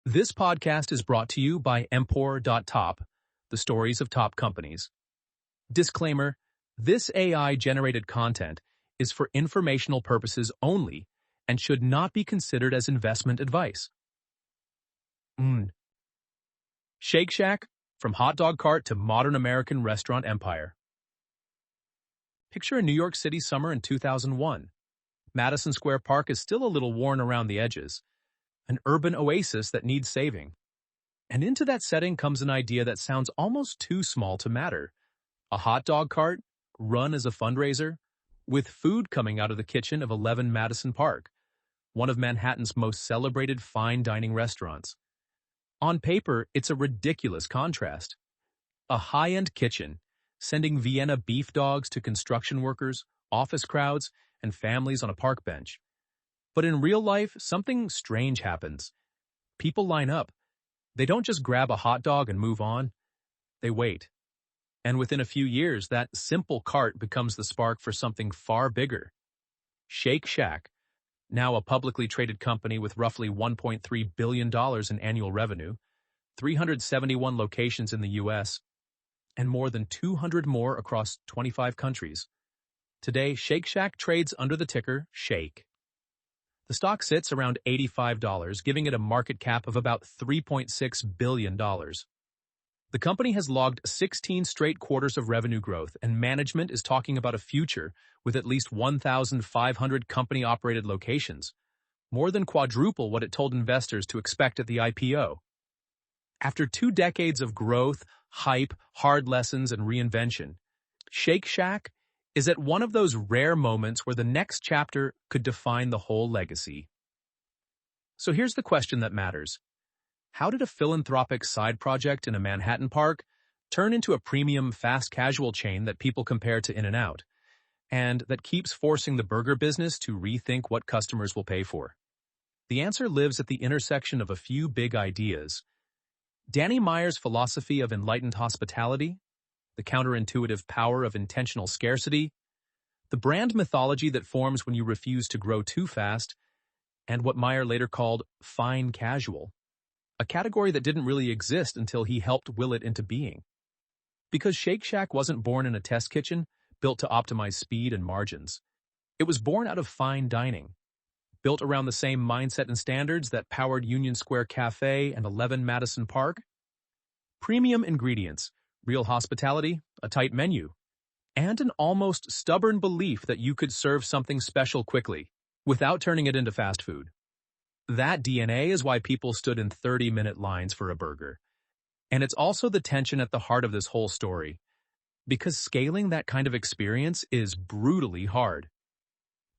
This podcast is brought to you by Empor.top, the stories of top companies. Disclaimer: this AI-generated content is for informational purposes only and should not be considered as investment advice. Shake Shack, from hot dog cart to modern American restaurant empire. Picture a New York City summer in 2001. Madison Square Park is still a little worn around the edges, an urban oasis that needs saving. And into that setting comes an idea that sounds almost too small to matter. A hot dog cart, run as a fundraiser, with food coming out of the kitchen of 11 Madison Park, one of Manhattan's most celebrated fine dining restaurants. On paper, it's a ridiculous contrast. A high-end kitchen, sending Vienna beef dogs to construction workers, office crowds, and families on a park bench. But in real life, something strange happens. People line up. They don't just grab a hot dog and move on. They wait. And within a few years, that simple cart becomes the spark for something far bigger. Shake Shack, now a publicly traded company with roughly $1.3 billion in annual revenue, 371 locations in the U.S., and more than 200 more across 25 countries. Today, Shake Shack trades under the ticker SHAK. The stock sits around $85, giving it a market cap of about $3.6 billion. The company has logged 16 straight quarters of revenue growth, and management is talking about a future with at least 1,500 company-operated locations, more than quadruple what it told investors to expect at the IPO. After 2 decades of growth, hype, hard lessons, and reinvention, Shake Shack is at one of those rare moments where the next chapter could define the whole legacy. So here's the question that matters. How did a philanthropic side project in a Manhattan park turn into a premium fast casual chain that people compare to In-N-Out, and that keeps forcing the burger business to rethink what customers will pay for? The answer lives at the intersection of a few big ideas. Danny Meyer's philosophy of Enlightened Hospitality, the counterintuitive power of intentional scarcity, the brand mythology that forms when you refuse to grow too fast, and what Meyer later called fine casual, a category that didn't really exist until he helped will it into being. Because Shake Shack wasn't born in a test kitchen, built to optimize speed and margins. It was born out of fine dining, built around the same mindset and standards that powered Union Square Cafe and 11 Madison Park. Premium ingredients, real hospitality, a tight menu, and an almost stubborn belief that you could serve something special quickly, without turning it into fast food. That DNA is why people stood in 30-minute lines for a burger. And it's also the tension at the heart of this whole story, because scaling that kind of experience is brutally hard.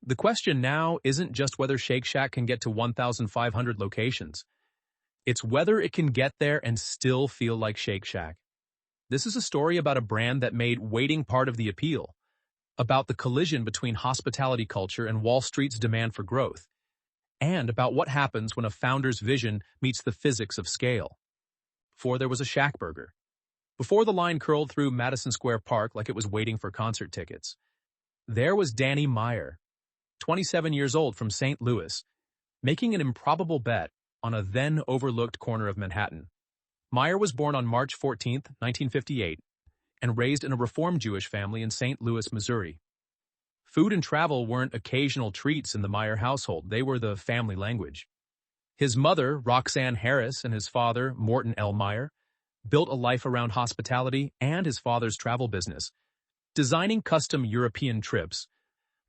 The question now isn't just whether Shake Shack can get to 1,500 locations. It's whether it can get there and still feel like Shake Shack. This is a story about a brand that made waiting part of the appeal, about the collision between hospitality culture and Wall Street's demand for growth, and about what happens when a founder's vision meets the physics of scale. Before there was a Shack burger. Before the line curled through Madison Square Park like it was waiting for concert tickets. There was Danny Meyer, 27 years old from St. Louis, making an improbable bet on a then-overlooked corner of Manhattan. Meyer was born on March 14, 1958, and raised in a Reform Jewish family in St. Louis, Missouri. Food and travel weren't occasional treats in the Meyer household, they were the family language. His mother, Roxanne Harris, and his father, Morton L. Meyer, built a life around hospitality and his father's travel business. Designing custom European trips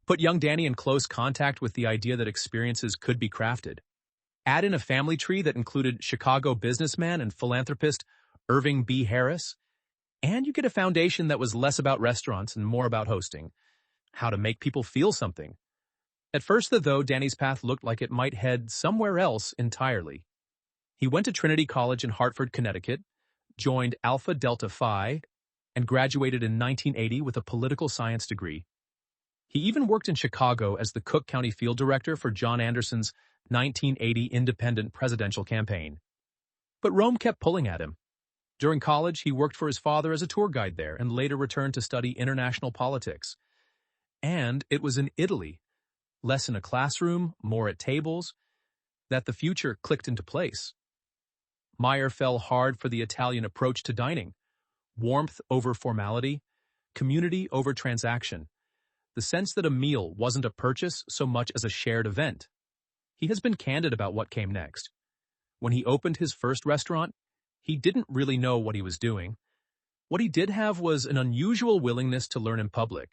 put young Danny in close contact with the idea that experiences could be crafted. Add in a family tree that included Chicago businessman and philanthropist Irving B. Harris, and you get a foundation that was less about restaurants and more about hosting, how to make people feel something. At first, though, Danny's path looked like it might head somewhere else entirely. He went to Trinity College in Hartford, Connecticut, joined Alpha Delta Phi, and graduated in 1980 with a political science degree. He even worked in Chicago as the Cook County field director for John Anderson's 1980 independent presidential campaign. But Rome kept pulling at him. During college, he worked for his father as a tour guide there and later returned to study international politics. And it was in Italy, less in a classroom, more at tables, that the future clicked into place. Meyer fell hard for the Italian approach to dining: warmth over formality, community over transaction, the sense that a meal wasn't a purchase so much as a shared event. He has been candid about what came next. When he opened his first restaurant, he didn't really know what he was doing. What he did have was an unusual willingness to learn in public,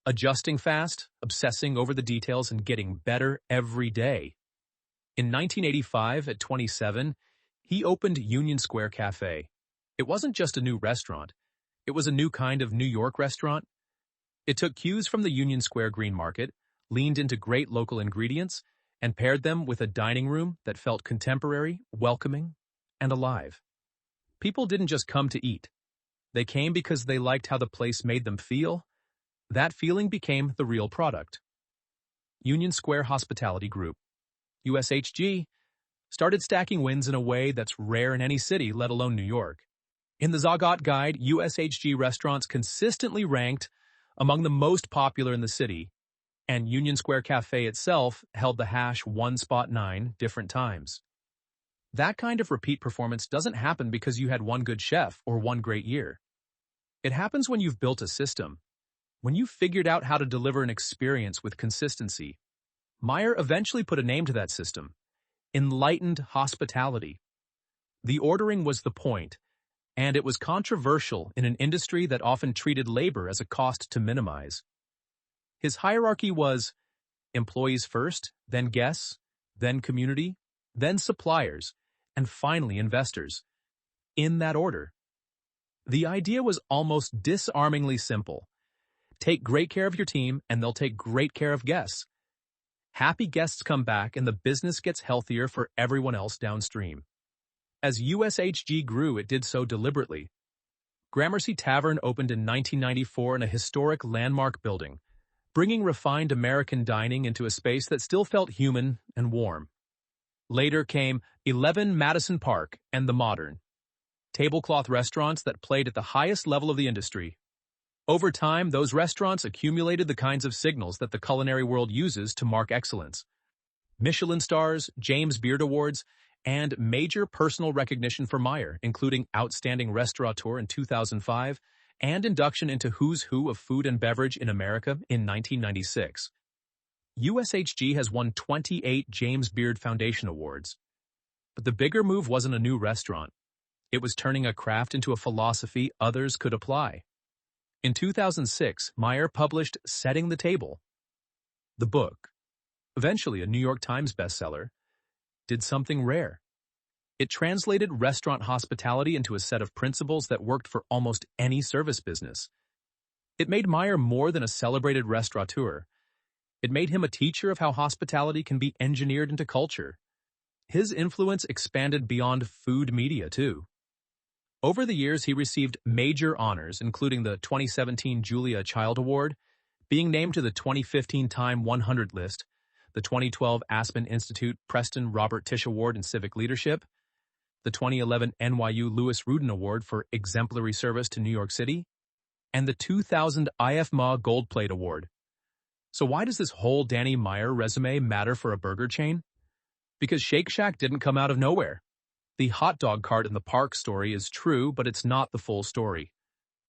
adjusting fast, obsessing over the details, and getting better every day. In 1985, at 27, he opened Union Square Cafe. It wasn't just a new restaurant. It was a new kind of New York restaurant. It took cues from the Union Square Green Market, leaned into great local ingredients, and paired them with a dining room that felt contemporary, welcoming, and alive. People didn't just come to eat. They came because they liked how the place made them feel. That feeling became the real product. Union Square Hospitality Group, USHG, started stacking wins in a way that's rare in any city, let alone New York. In the Zagat Guide, USHG restaurants consistently ranked among the most popular in the city, and Union Square Cafe itself held the hash 1.9 different times. That kind of repeat performance doesn't happen because you had one good chef or one great year. It happens when you've built a system, when you've figured out how to deliver an experience with consistency. Meyer eventually put a name to that system: Enlightened Hospitality. The ordering was the point, and it was controversial in an industry that often treated labor as a cost to minimize. His hierarchy was employees first, then guests, then community, then suppliers, and finally investors. In that order. The idea was almost disarmingly simple. Take great care of your team, and they'll take great care of guests. Happy guests come back, and the business gets healthier for everyone else downstream. As USHG grew, it did so deliberately. Gramercy Tavern opened in 1994 in a historic landmark building, bringing refined American dining into a space that still felt human and warm. Later came 11 Madison Park and The Modern, tablecloth restaurants that played at the highest level of the industry. Over time, those restaurants accumulated the kinds of signals that the culinary world uses to mark excellence: Michelin stars, James Beard Awards, and major personal recognition for Meyer, including Outstanding Restaurateur in 2005 and induction into Who's Who of Food and Beverage in America in 1996. USHG has won 28 James Beard Foundation Awards. But the bigger move wasn't a new restaurant. It was turning a craft into a philosophy others could apply. In 2006, Meyer published Setting the Table. The book, eventually a New York Times bestseller, did something rare. It translated restaurant hospitality into a set of principles that worked for almost any service business. It made Meyer more than a celebrated restaurateur. It made him a teacher of how hospitality can be engineered into culture. His influence expanded beyond food media, too. Over the years, he received major honors, including the 2017 Julia Child Award, being named to the 2015 Time 100 list, the 2012 Aspen Institute Preston Robert Tisch Award in Civic Leadership, the 2011 NYU Louis Rudin Award for Exemplary Service to New York City, and the 2000 IFMA Gold Plate Award. So why does this whole Danny Meyer resume matter for a burger chain? Because Shake Shack didn't come out of nowhere. The hot dog cart in the park story is true, but it's not the full story.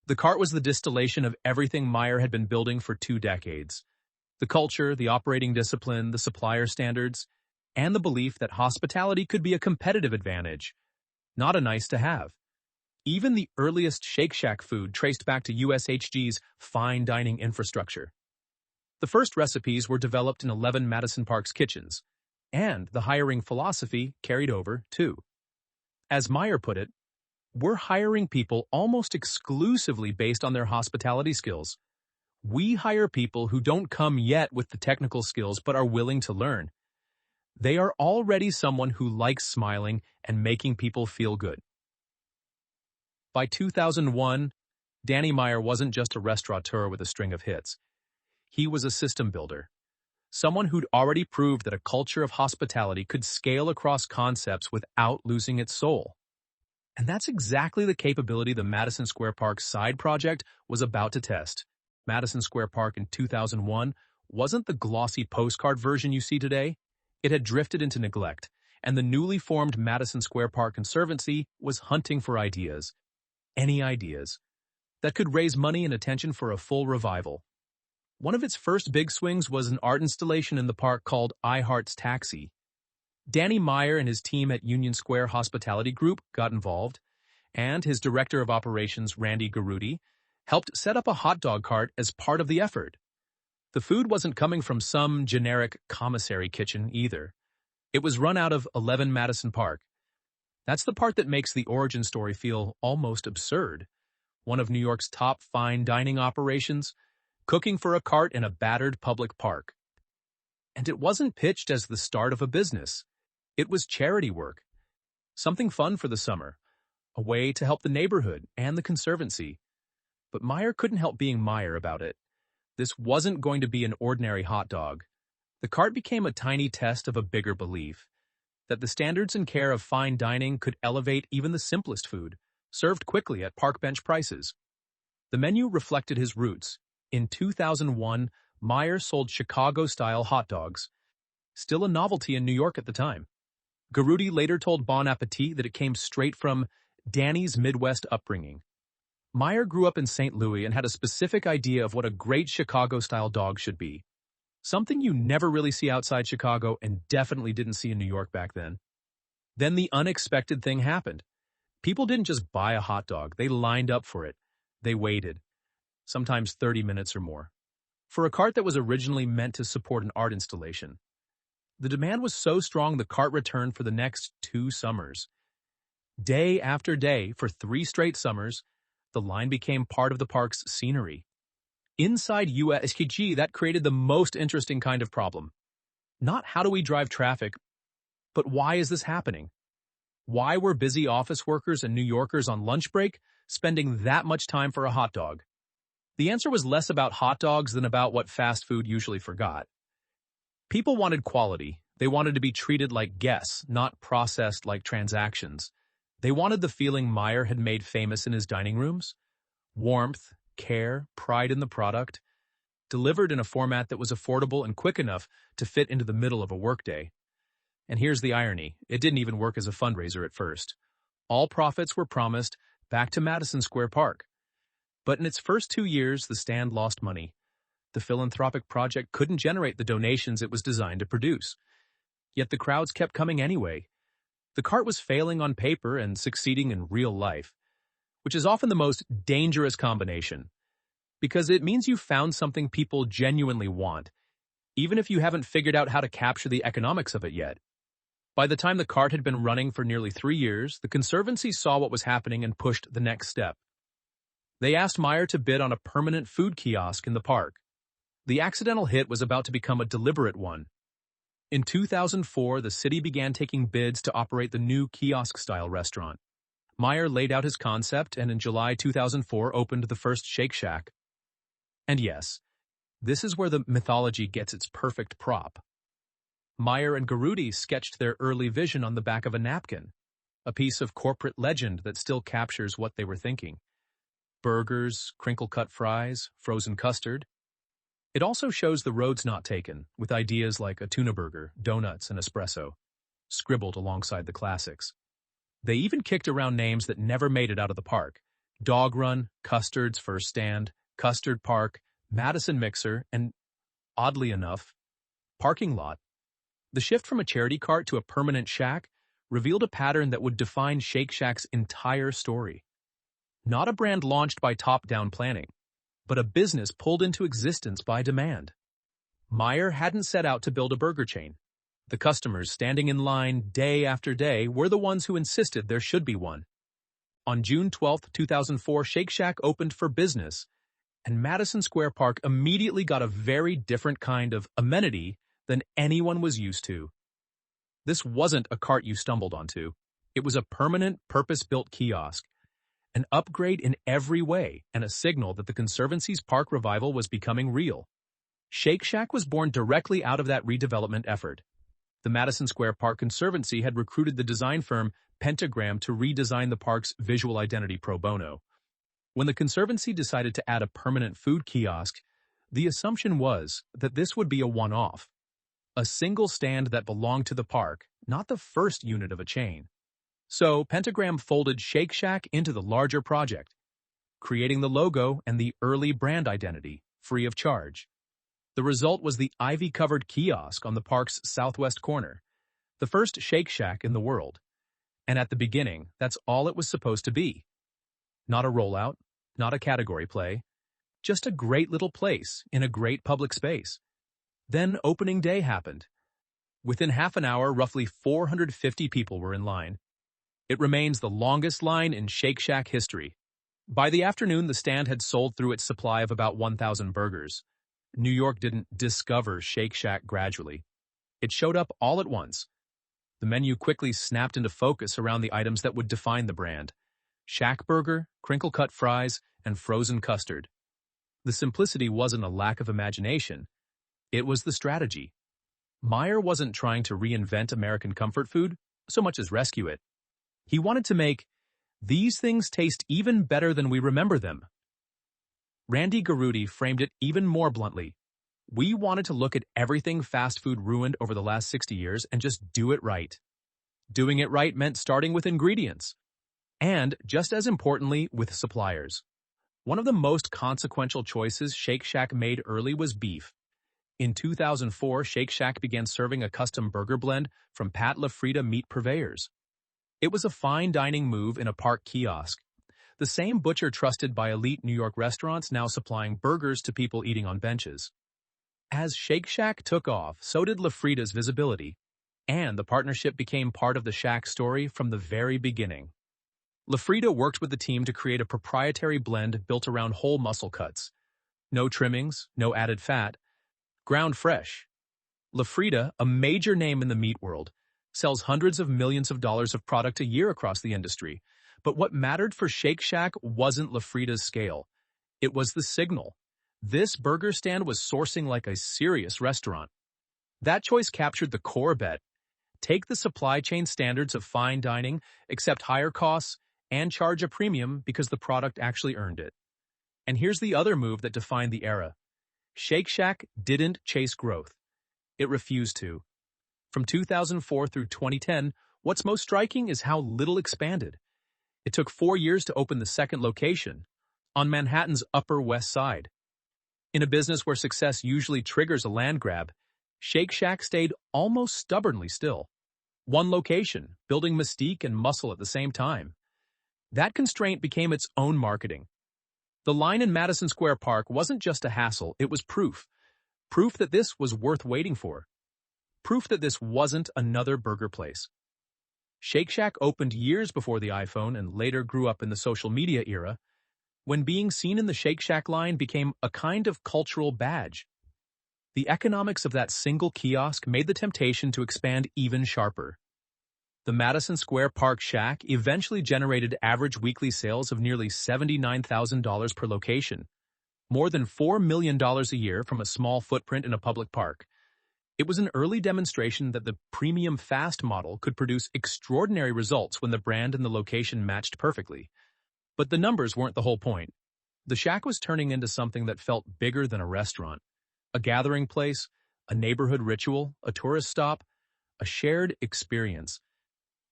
The cart was the distillation of everything Meyer had been building for 2 decades. The culture, the operating discipline, the supplier standards, and the belief that hospitality could be a competitive advantage, not a nice-to-have. Even the earliest Shake Shack food traced back to USHG's fine dining infrastructure. The first recipes were developed in 11 Madison Park's kitchens, and the hiring philosophy carried over, too. As Meyer put it, we're hiring people almost exclusively based on their hospitality skills. We hire people who don't come yet with the technical skills but are willing to learn. They are already someone who likes smiling and making people feel good. By 2001, Danny Meyer wasn't just a restaurateur with a string of hits. He was a system builder, someone who'd already proved that a culture of hospitality could scale across concepts without losing its soul. And that's exactly the capability the Madison Square Park side project was about to test. Madison Square Park in 2001 wasn't the glossy postcard version you see today. It had drifted into neglect, and the newly formed Madison Square Park Conservancy was hunting for ideas, any ideas, that could raise money and attention for a full revival. One of its first big swings was an art installation in the park called I Heart's Taxi. Danny Meyer and his team at Union Square Hospitality Group got involved, and his director of operations, Randy Garutti, helped set up a hot dog cart as part of the effort. The food wasn't coming from some generic commissary kitchen either. It was run out of 11 Madison Park. That's the part that makes the origin story feel almost absurd. One of New York's top fine dining operations, cooking for a cart in a battered public park. And it wasn't pitched as the start of a business. It was charity work. Something fun for the summer. A way to help the neighborhood and the Conservancy. But Meyer couldn't help being Meyer about it. This wasn't going to be an ordinary hot dog. The cart became a tiny test of a bigger belief, that the standards and care of fine dining could elevate even the simplest food, served quickly at park bench prices. The menu reflected his roots. In 2001, Meyer sold Chicago-style hot dogs, still a novelty in New York at the time. Garutti later told Bon Appetit that it came straight from Danny's Midwest upbringing. Meyer grew up in St. Louis and had a specific idea of what a great Chicago-style dog should be. Something you never really see outside Chicago and definitely didn't see in New York back then. Then the unexpected thing happened. People didn't just buy a hot dog, they lined up for it. They waited, sometimes 30 minutes or more, for a cart that was originally meant to support an art installation. The demand was so strong the cart returned for the next 2 summers. Day after day, for 3 straight summers, the line became part of the park's scenery. Inside USKG, that created the most interesting kind of problem. Not how do we drive traffic, but why is this happening? Why were busy office workers and New Yorkers on lunch break spending that much time for a hot dog? The answer was less about hot dogs than about what fast food usually forgot. People wanted quality. They wanted to be treated like guests, not processed like transactions. They wanted the feeling Meyer had made famous in his dining rooms. Warmth, care, pride in the product, delivered in a format that was affordable and quick enough to fit into the middle of a workday. And here's the irony. It didn't even work as a fundraiser at first. All profits were promised back to Madison Square Park. But in its first 2 years, the stand lost money. The philanthropic project couldn't generate the donations it was designed to produce. Yet the crowds kept coming anyway. The cart was failing on paper and succeeding in real life, which is often the most dangerous combination, because it means you found something people genuinely want, even if you haven't figured out how to capture the economics of it yet. By the time the cart had been running for nearly 3 years, the Conservancy saw what was happening and pushed the next step. They asked Meyer to bid on a permanent food kiosk in the park. The accidental hit was about to become a deliberate one. In 2004, the city began taking bids to operate the new kiosk-style restaurant. Meyer laid out his concept and in July 2004 opened the first SHAK. And yes, this is where the mythology gets its perfect prop. Meyer and Garutti sketched their early vision on the back of a napkin, a piece of corporate legend that still captures what they were thinking. Burgers, crinkle-cut fries, frozen custard. It also shows the roads not taken, with ideas like a tuna burger, donuts, and espresso, scribbled alongside the classics. They even kicked around names that never made it out of the park. Dog Run, Custard's First Stand, Custard Park, Madison Mixer, and, oddly enough, Parking Lot. The shift from a charity cart to a permanent shack revealed a pattern that would define Shake Shack's entire story. Not a brand launched by top-down planning, but a business pulled into existence by demand. Meyer hadn't set out to build a burger chain. The customers standing in line day after day were the ones who insisted there should be one. On June 12, 2004, Shake Shack opened for business, and Madison Square Park immediately got a very different kind of amenity than anyone was used to. This wasn't a cart you stumbled onto. It was a permanent, purpose-built kiosk, an upgrade in every way, and a signal that the Conservancy's park revival was becoming real. Shake Shack was born directly out of that redevelopment effort. The Madison Square Park Conservancy had recruited the design firm Pentagram to redesign the park's visual identity pro bono. When the Conservancy decided to add a permanent food kiosk, the assumption was that this would be a one-off. a single stand that belonged to the park, not the first unit of a chain. So Pentagram folded Shake Shack into the larger project, creating the logo and the early brand identity, free of charge. The result was the ivy-covered kiosk on the park's southwest corner, the first Shake Shack in the world. And at the beginning, that's all it was supposed to be. Not a rollout, not a category play, just a great little place in a great public space. Then opening day happened. Within half an hour, roughly 450 people were in line. It remains the longest line in Shake Shack history. By the afternoon, the stand had sold through its supply of about 1,000 burgers. New York didn't discover Shake Shack gradually. It showed up all at once. The menu quickly snapped into focus around the items that would define the brand: Shack burger, crinkle-cut fries, and frozen custard. The simplicity wasn't a lack of imagination. It was the strategy. Meyer wasn't trying to reinvent American comfort food so much as rescue it. He wanted to make these things taste even better than we remember them. Randy Garutti framed it even more bluntly. We wanted to look at everything fast food ruined over the last 60 years and just do it right. Doing it right meant starting with ingredients. And, just as importantly, with suppliers. One of the most consequential choices Shake Shack made early was beef. In 2004, Shake Shack began serving a custom burger blend from Pat LaFrida meat purveyors. It was a fine dining move in a park kiosk. The same butcher trusted by elite New York restaurants now supplying burgers to people eating on benches. As Shake Shack took off, so did LaFrida's visibility, and the partnership became part of the Shack story from the very beginning. LaFrida worked with the team to create a proprietary blend built around whole muscle cuts. No trimmings, no added fat, ground fresh. LaFrida, a major name in the meat world, sells hundreds of millions of dollars of product a year across the industry. But what mattered for Shake Shack wasn't LaFrida's scale. It was the signal. This burger stand was sourcing like a serious restaurant. That choice captured the core bet. Take the supply chain standards of fine dining, accept higher costs, and charge a premium because the product actually earned it. And here's the other move that defined the era. Shake Shack didn't chase growth. It refused to. From 2004 through 2010, what's most striking is how little expanded. It took 4 years to open the second location, on Manhattan's Upper West Side. In a business where success usually triggers a land grab, Shake Shack stayed almost stubbornly still. One location, building mystique and muscle at the same time. That constraint became its own marketing. The line in Madison Square Park wasn't just a hassle, it was proof. Proof that this was worth waiting for. Proof that this wasn't another burger place. Shake Shack opened years before the iPhone and later grew up in the social media era, when being seen in the Shake Shack line became a kind of cultural badge. The economics of that single kiosk made the temptation to expand even sharper. The Madison Square Park Shack eventually generated average weekly sales of nearly $79,000 per location, more than $4 million a year from a small footprint in a public park. It was an early demonstration that the premium fast model could produce extraordinary results when the brand and the location matched perfectly. But the numbers weren't the whole point. The Shack was turning into something that felt bigger than a restaurant. A gathering place, a neighborhood ritual, a tourist stop, a shared experience.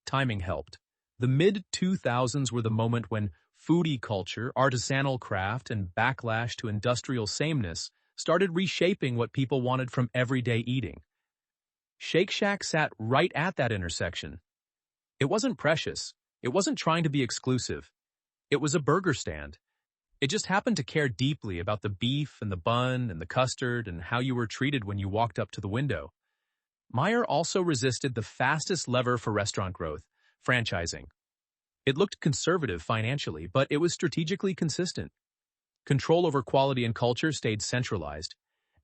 Timing helped. The mid-2000s were the moment when foodie culture, artisanal craft, and backlash to industrial sameness started reshaping what people wanted from everyday eating. Shake Shack sat right at that intersection. It wasn't precious. It wasn't trying to be exclusive. It was a burger stand. It just happened to care deeply about the beef and the bun and the custard and how you were treated when you walked up to the window. Meyer also resisted the fastest lever for restaurant growth, franchising. It looked conservative financially, but it was strategically consistent. Control over quality and culture stayed centralized,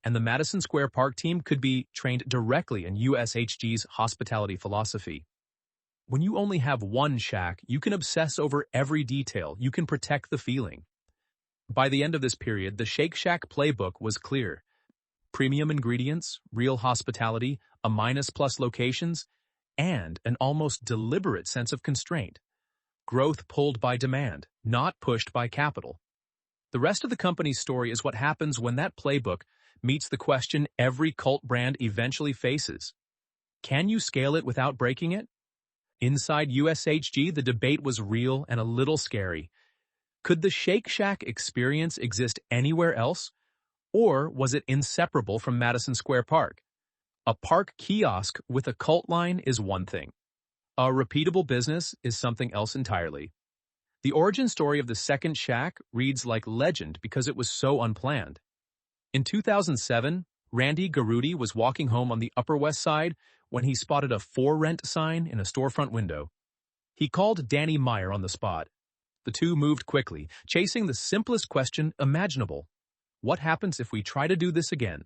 and the Madison Square Park team could be trained directly in USHG's hospitality philosophy. When you only have one Shack, you can obsess over every detail, you can protect the feeling. By the end of this period, the Shake Shack playbook was clear. Premium ingredients, real hospitality, a minus-plus locations, and an almost deliberate sense of constraint. Growth pulled by demand, not pushed by capital. The rest of the company's story is what happens when that playbook meets the question every cult brand eventually faces. Can you scale it without breaking it? Inside USHG, the debate was real and a little scary. Could the Shake Shack experience exist anywhere else? Or was it inseparable from Madison Square Park? A park kiosk with a cult line is one thing. A repeatable business is something else entirely. The origin story of the second Shack reads like legend because it was so unplanned. In 2007, Randy Garutti was walking home on the Upper West Side when he spotted a for rent sign in a storefront window. He called Danny Meyer on the spot. The two moved quickly, chasing the simplest question imaginable. What happens if we try to do this again?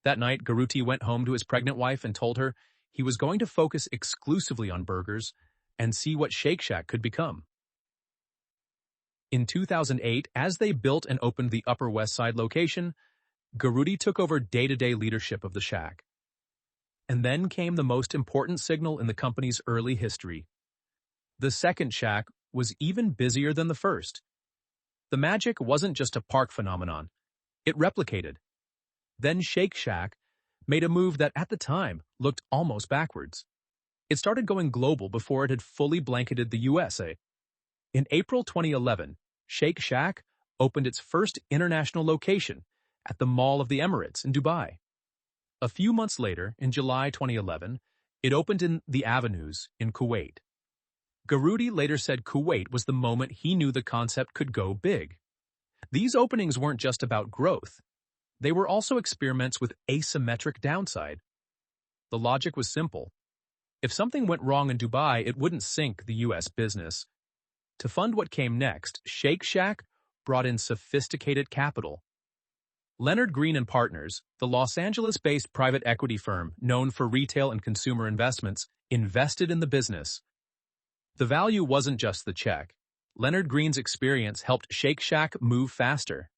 That night, Garutti went home to his pregnant wife and told her he was going to focus exclusively on burgers and see what Shake Shack could become. In 2008, as they built and opened the Upper West Side location, Garutti took over day-to-day leadership of the Shack. And then came the most important signal in the company's early history. The second Shack was even busier than the first. The magic wasn't just a park phenomenon. It replicated. Then Shake Shack made a move that at the time looked almost backwards. It started going global before it had fully blanketed the USA. In April 2011, Shake Shack opened its first international location at the Mall of the Emirates in Dubai. A few months later, in July 2011, it opened in the Avenues in Kuwait. Garutti later said Kuwait was the moment he knew the concept could go big. These openings weren't just about growth. They were also experiments with asymmetric downside. The logic was simple. If something went wrong in Dubai, it wouldn't sink the U.S. business. To fund what came next, Shake Shack brought in sophisticated capital. Leonard Green and Partners, the Los Angeles-based private equity firm known for retail and consumer investments, invested in the business. The value wasn't just the check. Leonard Green's experience helped Shake Shack move faster,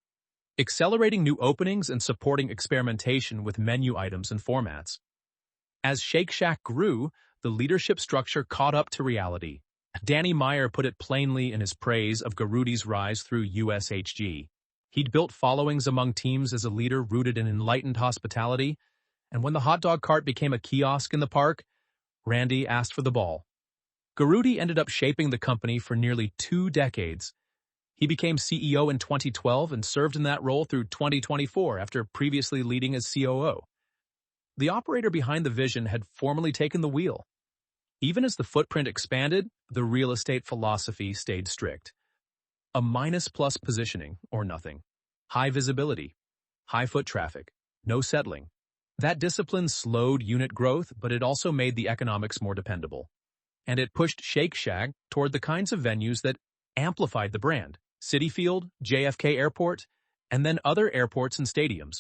accelerating new openings and supporting experimentation with menu items and formats. As Shake Shack grew, the leadership structure caught up to reality. Danny Meyer put it plainly in his praise of Garutti's rise through USHG. He'd built followings among teams as a leader rooted in Enlightened Hospitality, and when the hot dog cart became a kiosk in the park, Randy asked for the ball. Garutti ended up shaping the company for nearly 2 decades. He became CEO in 2012 and served in that role through 2024 after previously leading as COO. The operator behind the vision had formally taken the wheel. Even as the footprint expanded, the real estate philosophy stayed strict. A minus-plus positioning, or nothing. High visibility. High foot traffic. No settling. That discipline slowed unit growth, but it also made the economics more dependable. And it pushed Shake Shack toward the kinds of venues that amplified the brand. Citi Field, JFK Airport, and then other airports and stadiums.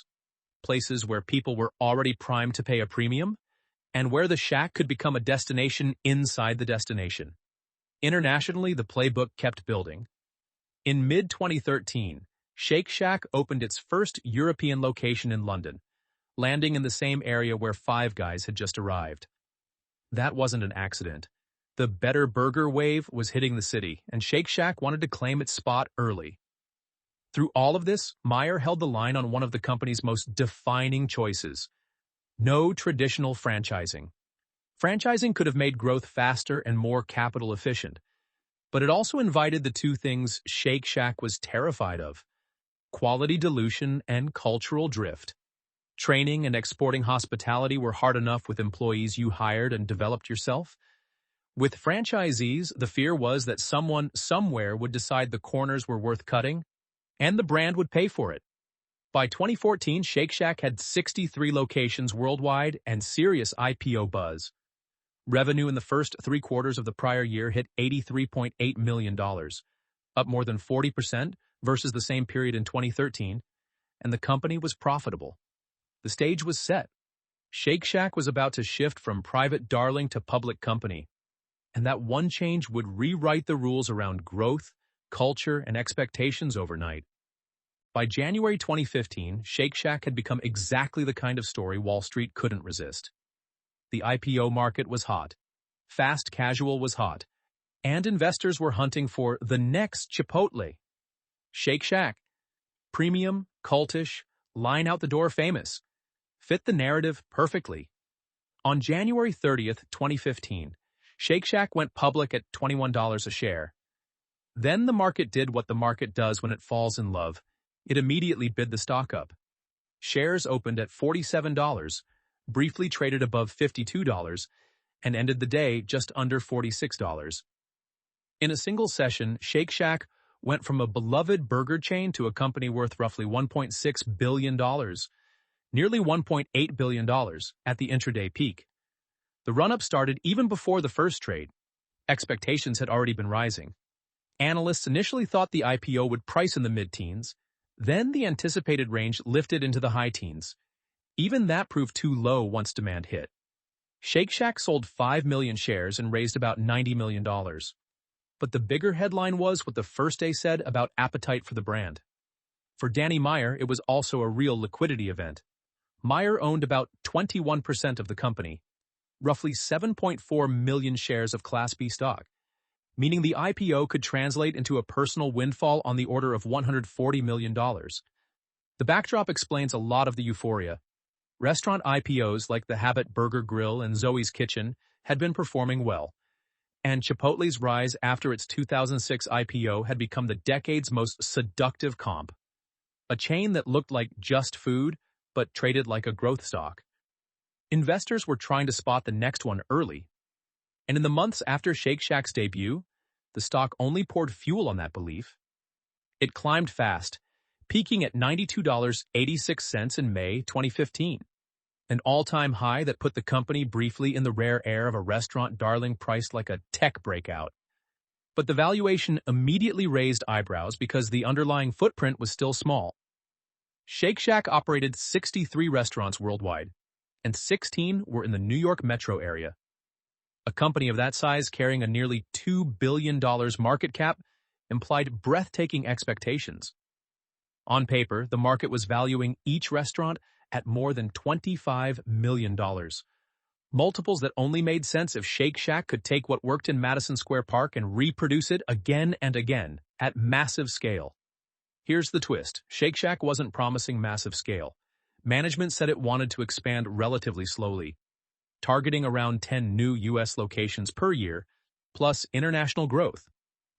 Places where people were already primed to pay a premium, and where the Shack could become a destination inside the destination. Internationally, the playbook kept building. In mid-2013, Shake Shack opened its first European location in London, landing in the same area where Five Guys had just arrived. That wasn't an accident. The better burger wave was hitting the city, and Shake Shack wanted to claim its spot early. Through all of this, Meyer held the line on one of the company's most defining choices. No traditional franchising. Franchising could have made growth faster and more capital efficient, but it also invited the two things Shake Shack was terrified of: quality dilution and cultural drift. Training and exporting hospitality were hard enough with employees you hired and developed yourself. With franchisees, the fear was that someone somewhere would decide the corners were worth cutting, and the brand would pay for it. By 2014, Shake Shack had 63 locations worldwide and serious IPO buzz. Revenue in the first 3 quarters of the prior year hit $83.8 million, up more than 40% versus the same period in 2013, and the company was profitable. The stage was set. Shake Shack was about to shift from private darling to public company, and that one change would rewrite the rules around growth, culture, and expectations overnight. By January 2015, Shake Shack had become exactly the kind of story Wall Street couldn't resist. The IPO market was hot. Fast casual was hot. And investors were hunting for the next Chipotle. Shake Shack. Premium, cultish, line out the door famous, fit the narrative perfectly. On January 30th, 2015, Shake Shack went public at $21 a share. Then the market did what the market does when it falls in love. It immediately bid the stock up. Shares opened at $47, briefly traded above $52, and ended the day just under $46. In a single session, Shake Shack went from a beloved burger chain to a company worth roughly $1.6 billion, nearly $1.8 billion at the intraday peak. The run-up started even before the first trade. Expectations had already been rising. Analysts initially thought the IPO would price in the mid-teens, then the anticipated range lifted into the high teens. Even that proved too low once demand hit. Shake Shack sold 5 million shares and raised about $90 million. But the bigger headline was what the first day said about appetite for the brand. For Danny Meyer, it was also a real liquidity event. Meyer owned about 21% of the company, roughly 7.4 million shares of Class B stock, meaning the IPO could translate into a personal windfall on the order of $140 million. The backdrop explains a lot of the euphoria. Restaurant IPOs like the Habit Burger Grill and Zoe's Kitchen had been performing well, and Chipotle's rise after its 2006 IPO had become the decade's most seductive comp. A chain that looked like just food, but traded like a growth stock. Investors were trying to spot the next one early, and in the months after Shake Shack's debut, the stock only poured fuel on that belief. It climbed fast, peaking at $92.86 in May 2015, an all-time high that put the company briefly in the rare air of a restaurant darling priced like a tech breakout. But the valuation immediately raised eyebrows because the underlying footprint was still small. Shake Shack operated 63 restaurants worldwide, and 16 were in the New York metro area. A company of that size carrying a nearly $2 billion market cap implied breathtaking expectations. On paper, the market was valuing each restaurant at more than $25 million. Multiples that only made sense if Shake Shack could take what worked in Madison Square Park and reproduce it again and again at massive scale. Here's the twist. Shake Shack wasn't promising massive scale. Management said it wanted to expand relatively slowly, targeting around 10 new U.S. locations per year, plus international growth.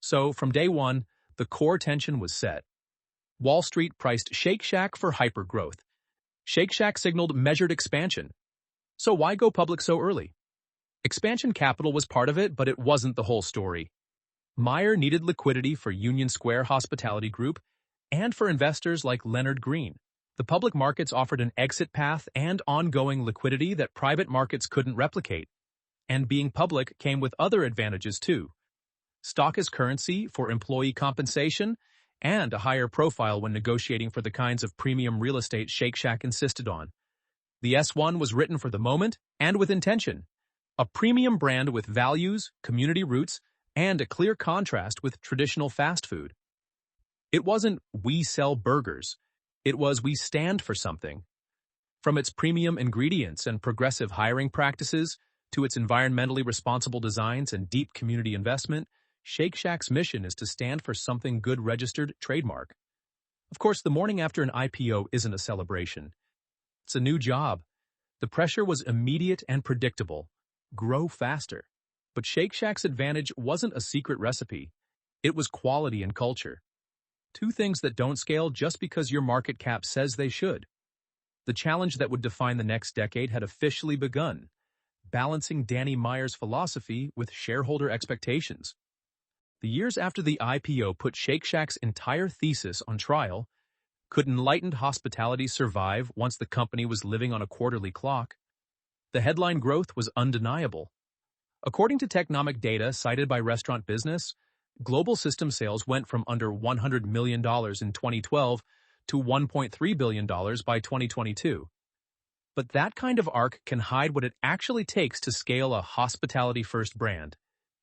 So, from day one, the core tension was set. Wall Street priced Shake Shack for hypergrowth. Shake Shack signaled measured expansion. So why go public so early? Expansion capital was part of it, but it wasn't the whole story. Meyer needed liquidity for Union Square Hospitality Group and for investors like Leonard Green. The public markets offered an exit path and ongoing liquidity that private markets couldn't replicate. And being public came with other advantages too. Stock as currency for employee compensation and a higher profile when negotiating for the kinds of premium real estate Shake Shack insisted on. The S1 was written for the moment and with intention. A premium brand with values, community roots, and a clear contrast with traditional fast food. It wasn't "we sell burgers." It was "we stand for something." From its premium ingredients and progressive hiring practices to its environmentally responsible designs and deep community investment, Shake Shack's mission is to stand for something good registered trademark. Of course, the morning after an IPO isn't a celebration. It's a new job. The pressure was immediate and predictable. Grow faster. But Shake Shack's advantage wasn't a secret recipe. It was quality and culture. Two things that don't scale just because your market cap says they should. The challenge that would define the next decade had officially begun, balancing Danny Meyer's philosophy with shareholder expectations. The years after the IPO put Shake Shack's entire thesis on trial. Could Enlightened Hospitality survive once the company was living on a quarterly clock? The headline growth was undeniable. According to Technomic data cited by Restaurant Business, global system sales went from under $100 million in 2012 to $1.3 billion by 2022. But that kind of arc can hide what it actually takes to scale a hospitality-first brand.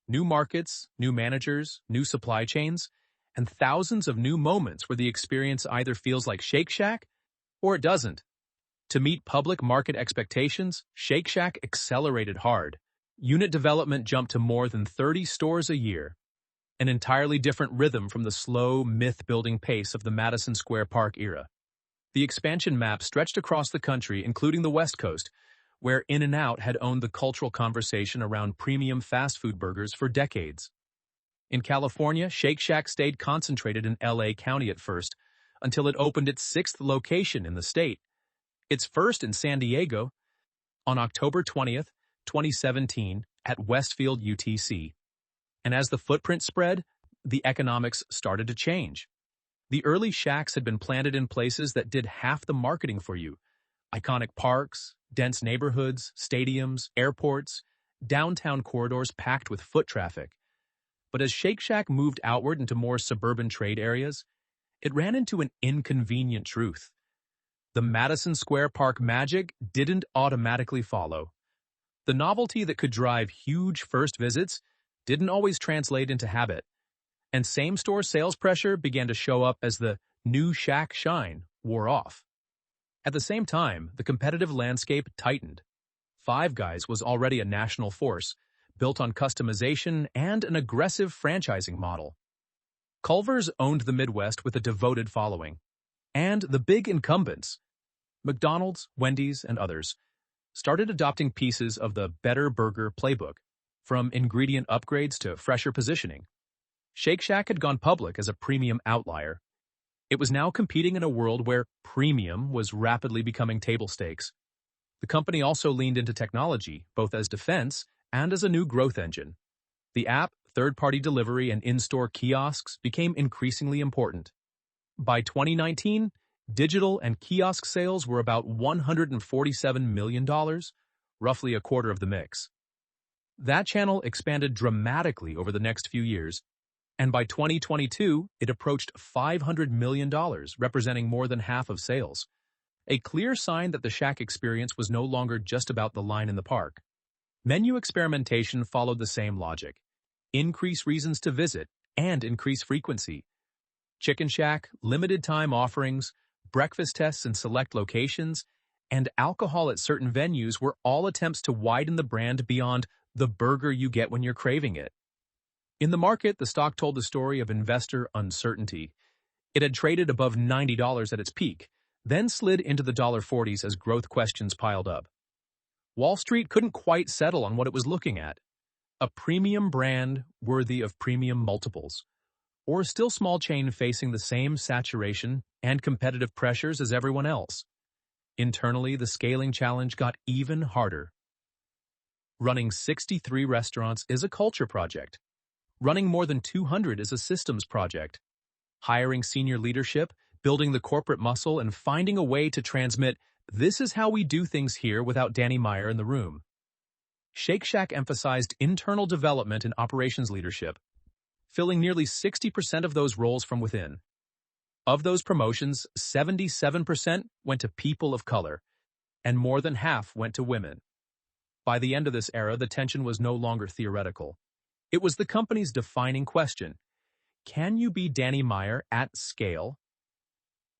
New markets, new managers, new supply chains, and thousands of new moments where the experience either feels like Shake Shack or it doesn't. To meet public market expectations, Shake Shack accelerated hard. Unit development jumped to more than 30 stores a year, an entirely different rhythm from the slow, myth-building pace of the Madison Square Park era. The expansion map stretched across the country, including the West Coast, where In-N-Out had owned the cultural conversation around premium fast food burgers for decades. In California, Shake Shack stayed concentrated in LA County at first, until it opened its 6th location in the state, its first in San Diego, on October 20th, 2017, at Westfield UTC. And as the footprint spread, the economics started to change. The early Shacks had been planted in places that did half the marketing for you. Iconic parks, dense neighborhoods, stadiums, airports, downtown corridors packed with foot traffic. But as Shake Shack moved outward into more suburban trade areas, it ran into an inconvenient truth. The Madison Square Park magic didn't automatically follow. The novelty that could drive huge first visits didn't always translate into habit, and same-store sales pressure began to show up as the new Shack shine wore off. At the same time, the competitive landscape tightened. Five Guys was already a national force, built on customization and an aggressive franchising model. Culver's owned the Midwest with a devoted following. And the big incumbents, McDonald's, Wendy's, and others, started adopting pieces of the Better Burger playbook, from ingredient upgrades to fresher positioning. Shake Shack had gone public as a premium outlier. It was now competing in a world where premium was rapidly becoming table stakes. The company also leaned into technology, both as defense and as a new growth engine. The app, third-party delivery, and in-store kiosks became increasingly important. By 2019, digital and kiosk sales were about $147 million, roughly a quarter of the mix. That channel expanded dramatically over the next few years, and by 2022, it approached $500 million, representing more than half of sales. A clear sign that the Shack experience was no longer just about the line in the park. Menu experimentation followed the same logic. Increase reasons to visit and increase frequency. Chicken Shack, limited-time offerings, breakfast tests in select locations, and alcohol at certain venues were all attempts to widen the brand beyond the burger you get when you're craving it. In the market, the stock told the story of investor uncertainty. It had traded above $90 at its peak, then slid into the $40s as growth questions piled up. Wall Street couldn't quite settle on what it was looking at. A premium brand worthy of premium multiples, or a still small chain facing the same saturation and competitive pressures as everyone else. Internally, the scaling challenge got even harder. Running 63 restaurants is a culture project. Running more than 200 is a systems project. Hiring senior leadership, building the corporate muscle, and finding a way to transmit, "This is how we do things here," without Danny Meyer in the room. Shake Shack emphasized internal development and operations leadership, filling nearly 60% of those roles from within. Of those promotions, 77% went to people of color, and more than half went to women. By the end of this era, the tension was no longer theoretical. It was the company's defining question. Can you be Danny Meyer at scale?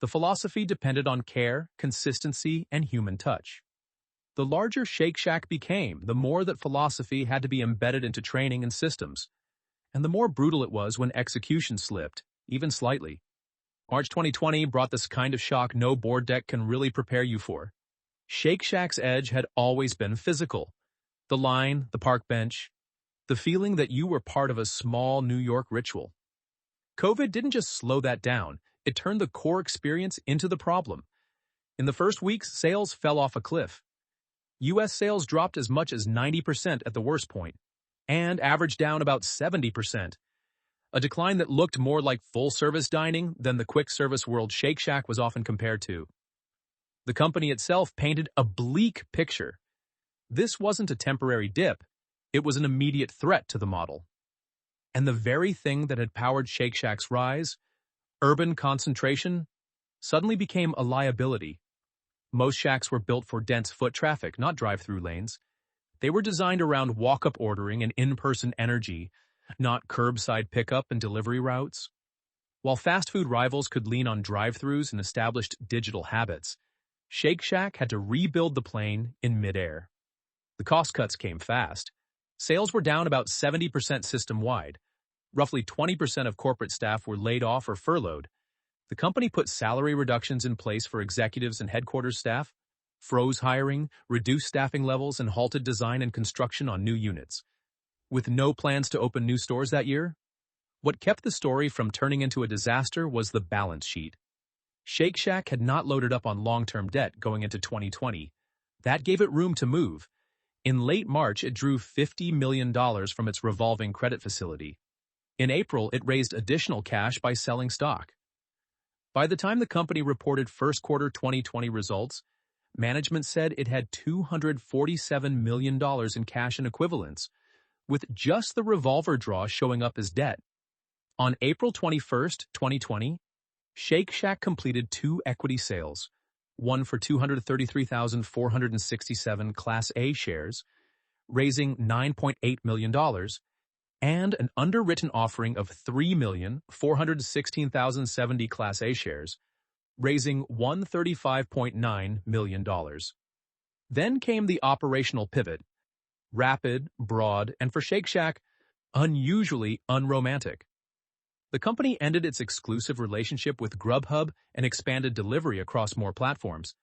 The philosophy depended on care, consistency, and human touch. The larger Shake Shack became, the more that philosophy had to be embedded into training and systems, and the more brutal it was when execution slipped, even slightly. March 2020 brought this kind of shock no board deck can really prepare you for. Shake Shack's edge had always been physical. The line, the park bench, the feeling that you were part of a small New York ritual. COVID didn't just slow that down, it turned the core experience into the problem. In the first weeks, sales fell off a cliff. U.S. sales dropped as much as 90% at the worst point, and averaged down about 70%. A decline that looked more like full-service dining than the quick-service world Shake Shack was often compared to. The company itself painted a bleak picture. This wasn't a temporary dip. It was an immediate threat to the model. And the very thing that had powered Shake Shack's rise, urban concentration, suddenly became a liability. Most Shacks were built for dense foot traffic, not drive-through lanes. They were designed around walk-up ordering and in-person energy, not curbside pickup and delivery routes. While fast food rivals could lean on drive-thrus and established digital habits, Shake Shack had to rebuild the plane in midair. The cost cuts came fast. Sales were down about 70% system-wide. Roughly 20% of corporate staff were laid off or furloughed. The company put salary reductions in place for executives and headquarters staff, froze hiring, reduced staffing levels, and halted design and construction on new units. With no plans to open new stores that year, what kept the story from turning into a disaster was the balance sheet. Shake Shack had not loaded up on long-term debt going into 2020. That gave it room to move. In late March, it drew $50 million from its revolving credit facility. In April, it raised additional cash by selling stock. By the time the company reported first quarter 2020 results, management said it had $247 million in cash and equivalents, with just the revolver draw showing up as debt. On April 21, 2020, Shake Shack completed 2 equity sales, one for 233,467 Class A shares, raising $9.8 million, and an underwritten offering of 3,416,070 Class A shares, raising $135.9 million. Then came the operational pivot, rapid, broad, and for Shake Shack, unusually unromantic. The company ended its exclusive relationship with Grubhub and expanded delivery across more platforms,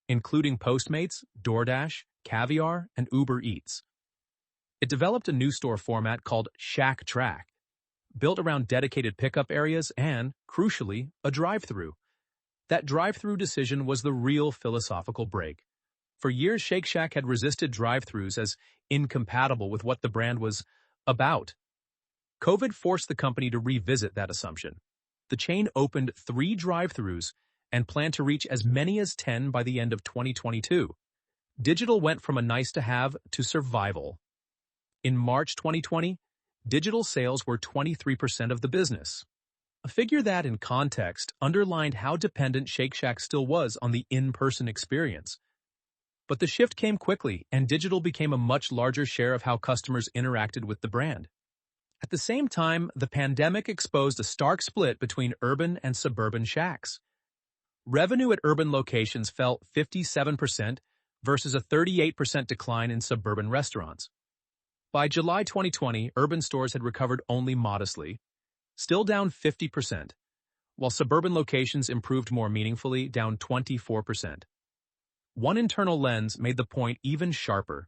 including Postmates, DoorDash, Caviar, and Uber Eats. It developed a new store format called SHAK, built around dedicated pickup areas and, crucially, a drive-thru. That drive-thru decision was the real philosophical break. For years, Shake Shack had resisted drive-thrus as incompatible with what the brand was about. COVID forced the company to revisit that assumption. The chain opened 3 drive-thrus and planned to reach as many as 10 by the end of 2022. Digital went from a nice-to-have to survival. In March 2020, digital sales were 23% of the business, a figure that, in context, underlined how dependent Shake Shack still was on the in-person experience. But the shift came quickly, and digital became a much larger share of how customers interacted with the brand. At the same time, the pandemic exposed a stark split between urban and suburban Shacks. Revenue at urban locations fell 57% versus a 38% decline in suburban restaurants. By July 2020, urban stores had recovered only modestly, still down 50%, while suburban locations improved more meaningfully, down 24%. One internal lens made the point even sharper.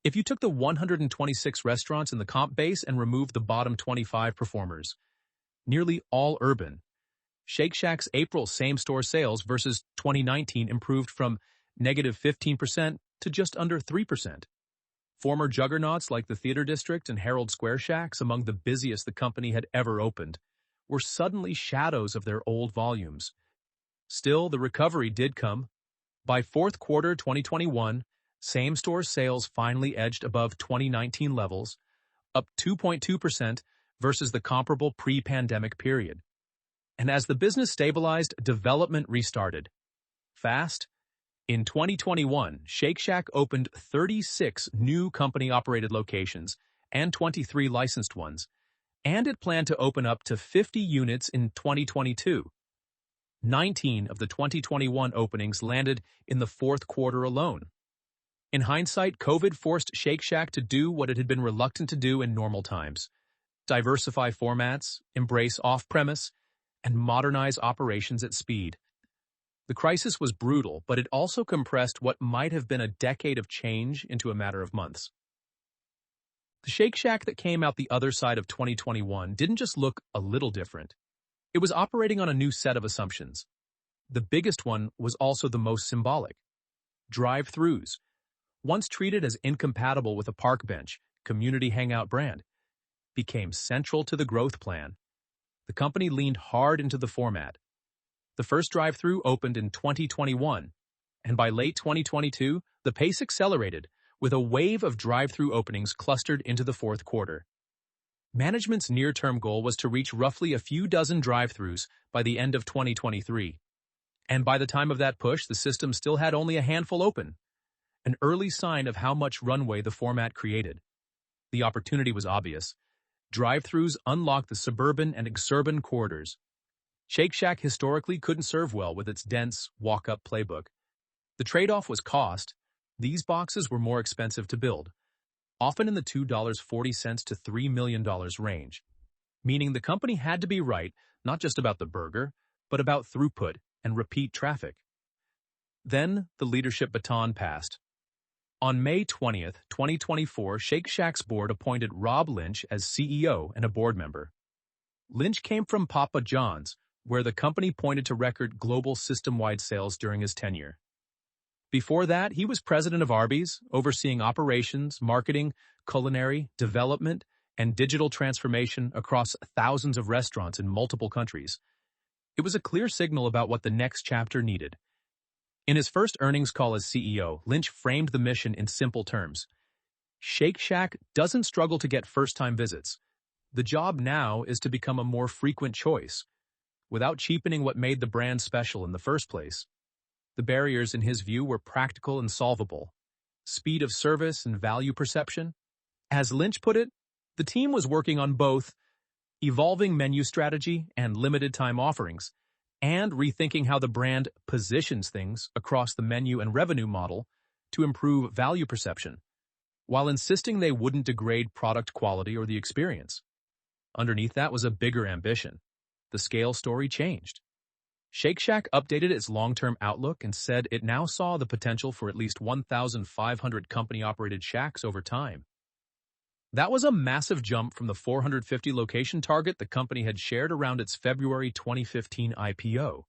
If you took the 126 restaurants in the comp base and removed the bottom 25 performers, nearly all urban, Shake Shack's April same-store sales versus 2019 improved from negative 15% to just under 3%. Former juggernauts like the Theater District and Herald Square Shacks, among the busiest the company had ever opened, were suddenly shadows of their old volumes. Still, the recovery did come. By fourth quarter 2021, same-store sales finally edged above 2019 levels, up 2.2% versus the comparable pre-pandemic period. And as the business stabilized, development restarted. Fast. In 2021, Shake Shack opened 36 new company-operated locations and 23 licensed ones, and it planned to open up to 50 units in 2022. 19 of the 2021 openings landed in the fourth quarter alone. In hindsight, COVID forced Shake Shack to do what it had been reluctant to do in normal times: diversify formats, embrace off-premise, and modernize operations at speed. The crisis was brutal, but it also compressed what might have been a decade of change into a matter of months. The Shake Shack that came out the other side of 2021 didn't just look a little different. It was operating on a new set of assumptions. The biggest one was also the most symbolic: drive-thrus. Once treated as incompatible with a park bench, community hangout brand, became central to the growth plan. The company leaned hard into the format. The first drive-thru opened in 2021, and by late 2022, the pace accelerated, with a wave of drive-thru openings clustered into the fourth quarter. Management's near-term goal was to reach roughly a few dozen drive-thrus by the end of 2023. And by the time of that push, the system still had only a handful open, an early sign of how much runway the format created. The opportunity was obvious. Drive-thrus unlocked the suburban and exurban corridors. Shake Shack historically couldn't serve well with its dense, walk-up playbook. The trade-off was cost. These boxes were more expensive to build, often in the $2.40 to $3 million range, meaning the company had to be right not just about the burger, but about throughput and repeat traffic. Then, the leadership baton passed. On May 20th, 2024, Shake Shack's board appointed Rob Lynch as CEO and a board member. Lynch came from Papa John's, where the company pointed to record global system-wide sales during his tenure. Before that, he was president of Arby's, overseeing operations, marketing, culinary, development, and digital transformation across thousands of restaurants in multiple countries. It was a clear signal about what the next chapter needed. In his first earnings call as CEO, Lynch framed the mission in simple terms. Shake Shack doesn't struggle to get first-time visits. The job now is to become a more frequent choice, without cheapening what made the brand special in the first place. The barriers, in his view, were practical and solvable. Speed of service and value perception. As Lynch put it, the team was working on both evolving menu strategy and limited-time offerings, and rethinking how the brand positions things across the menu and revenue model to improve value perception, while insisting they wouldn't degrade product quality or the experience. Underneath that was a bigger ambition. The scale story changed. Shake Shack updated its long-term outlook and said it now saw the potential for at least 1,500 company-operated Shacks over time. That was a massive jump from the 450 location target the company had shared around its February 2015 IPO.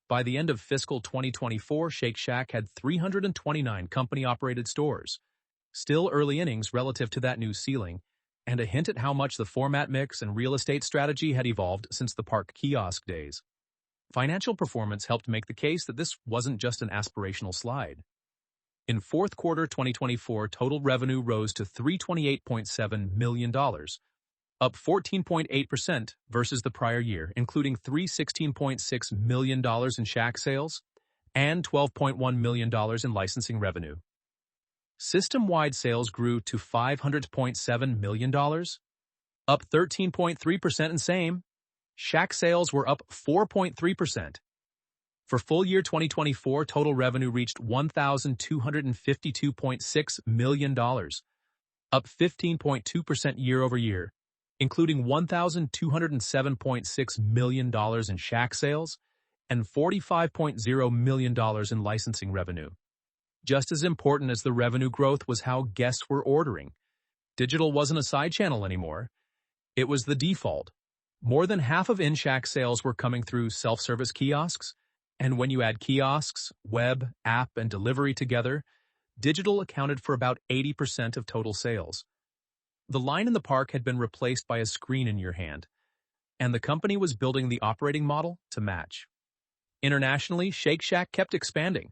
By the end of fiscal 2024, Shake Shack had 329 company-operated stores. Still early innings relative to that new ceiling, and a hint at how much the format mix and real estate strategy had evolved since the park kiosk days. Financial performance helped make the case that this wasn't just an aspirational slide. In fourth quarter 2024, total revenue rose to $328.7 million, up 14.8% versus the prior year, including $316.6 million in Shack sales and $12.1 million in licensing revenue. System-wide sales grew to $500.7 million, up 13.3% in same. Shack sales were up 4.3%. For full year 2024, total revenue reached $1,252.6 million, up 15.2% year over year, including $1,207.6 million in Shack sales and $45.0 million in licensing revenue. Just as important as the revenue growth was how guests were ordering. Digital wasn't a side channel anymore. It was the default. More than half of in-Shack sales were coming through self-service kiosks, and when you add kiosks, web, app, and delivery together, digital accounted for about 80% of total sales. The line in the park had been replaced by a screen in your hand, and the company was building the operating model to match. Internationally, Shake Shack kept expanding,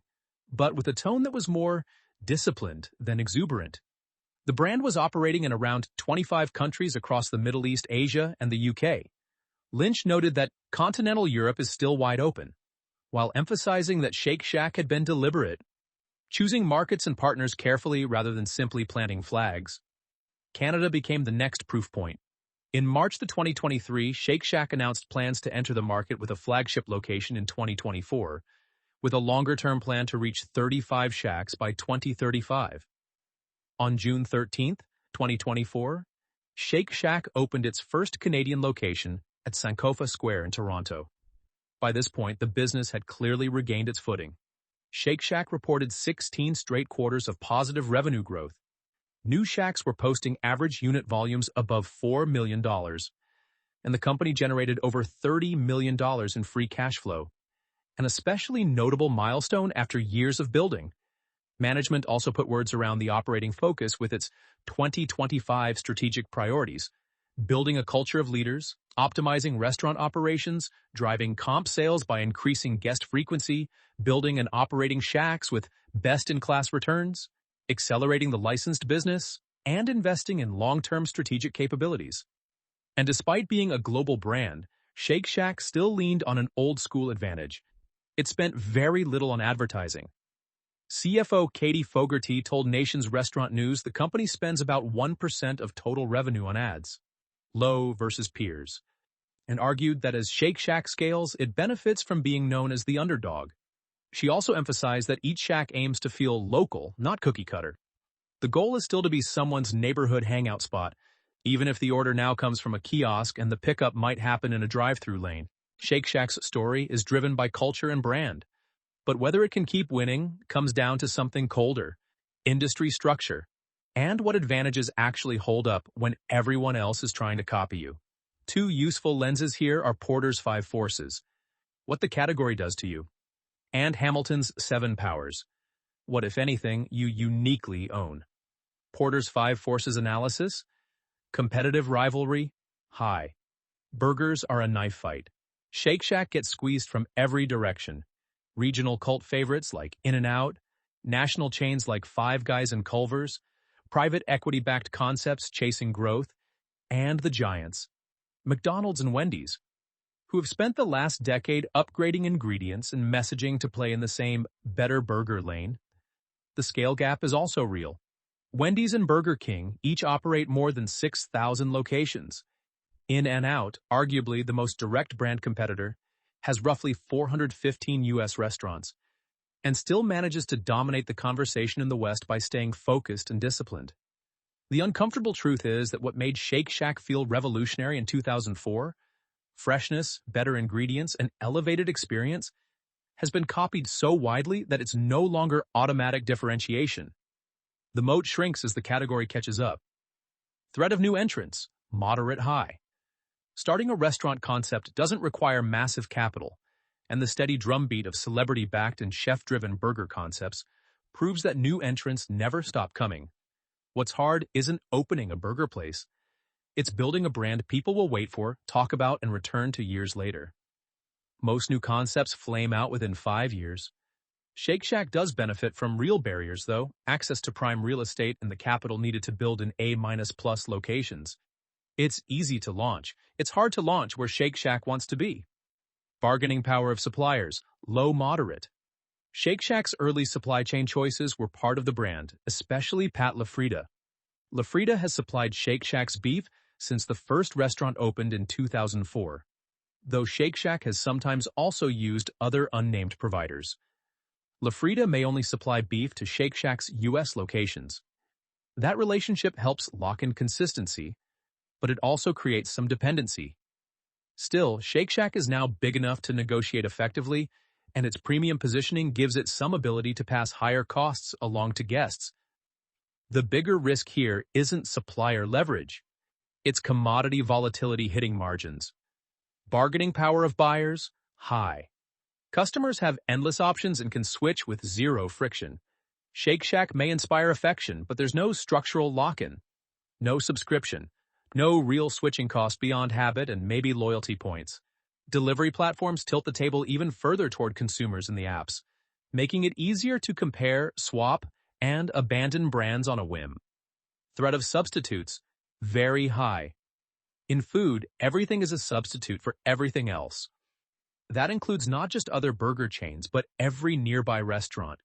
but with a tone that was more disciplined than exuberant. The brand was operating in around 25 countries across the Middle East, Asia, and the UK. Lynch noted that continental Europe is still wide open, while emphasizing that Shake Shack had been deliberate, choosing markets and partners carefully rather than simply planting flags. Canada became the next proof point. In March 2023, Shake Shack announced plans to enter the market with a flagship location in 2024, with a longer-term plan to reach 35 Shacks by 2035. On June 13, 2024, Shake Shack opened its first Canadian location at Sankofa Square in Toronto. By this point, the business had clearly regained its footing. Shake Shack reported 16 straight quarters of positive revenue growth. New Shacks were posting average unit volumes above $4 million, and the company generated over $30 million in free cash flow, an especially notable milestone after years of building. Management also put words around the operating focus with its 2025 strategic priorities, building a culture of leaders, optimizing restaurant operations, driving comp sales by increasing guest frequency, building and operating Shacks with best-in-class returns, accelerating the licensed business, and investing in long-term strategic capabilities. And despite being a global brand, Shake Shack still leaned on an old-school advantage. It spent very little on advertising. CFO Katie Fogarty told Nation's Restaurant News the company spends about 1% of total revenue on ads, low versus peers, and argued that as Shake Shack scales, it benefits from being known as the underdog. She also emphasized that each Shack aims to feel local, not cookie-cutter. The goal is still to be someone's neighborhood hangout spot, even if the order now comes from a kiosk and the pickup might happen in a drive-through lane. Shake Shack's story is driven by culture and brand, but whether it can keep winning comes down to something colder: industry structure, and what advantages actually hold up when everyone else is trying to copy you. Two useful lenses here are Porter's 5 forces, what the category does to you, and Hamilton's 7 powers, what, if anything, you uniquely own. Porter's 5 forces analysis: competitive rivalry, high. Burgers are a knife fight. Shake Shack gets squeezed from every direction. Regional cult favorites like In-N-Out, national chains like Five Guys and Culver's, private equity-backed concepts chasing growth, and the giants, McDonald's and Wendy's, who have spent the last decade upgrading ingredients and messaging to play in the same better burger lane. The scale gap is also real. Wendy's and Burger King each operate more than 6,000 locations. In-N-Out, arguably the most direct brand competitor, has roughly 415 U.S. restaurants, and still manages to dominate the conversation in the West by staying focused and disciplined. The uncomfortable truth is that what made Shake Shack feel revolutionary in 2004, freshness, better ingredients, and elevated experience, has been copied so widely that it's no longer automatic differentiation. The moat shrinks as the category catches up. Threat of new entrants, moderate high. Starting a restaurant concept doesn't require massive capital, and the steady drumbeat of celebrity-backed and chef-driven burger concepts proves that new entrants never stop coming. What's hard isn't opening a burger place. It's building a brand people will wait for, talk about, and return to years later. Most new concepts flame out within 5 years. Shake Shack does benefit from real barriers, though: access to prime real estate and the capital needed to build in A+ locations. It's easy to launch. It's hard to launch where Shake Shack wants to be. Bargaining power of suppliers, low-moderate. Shake Shack's early supply chain choices were part of the brand, especially Pat LaFrida. LaFrida has supplied Shake Shack's beef since the first restaurant opened in 2004, though Shake Shack has sometimes also used other unnamed providers. LaFrida may only supply beef to Shake Shack's U.S. locations. That relationship helps lock in consistency, but it also creates some dependency. Still, Shake Shack is now big enough to negotiate effectively, and its premium positioning gives it some ability to pass higher costs along to guests. The bigger risk here isn't supplier leverage. It's commodity volatility hitting margins. Bargaining power of buyers, high. Customers have endless options and can switch with zero friction. Shake Shack may inspire affection, but there's no structural lock-in. No subscription. No real switching cost beyond habit and maybe loyalty points. Delivery platforms tilt the table even further toward consumers in the apps, making it easier to compare, swap, and abandon brands on a whim. Threat of substitutes, very high. In food, everything is a substitute for everything else. That includes not just other burger chains, but every nearby restaurant,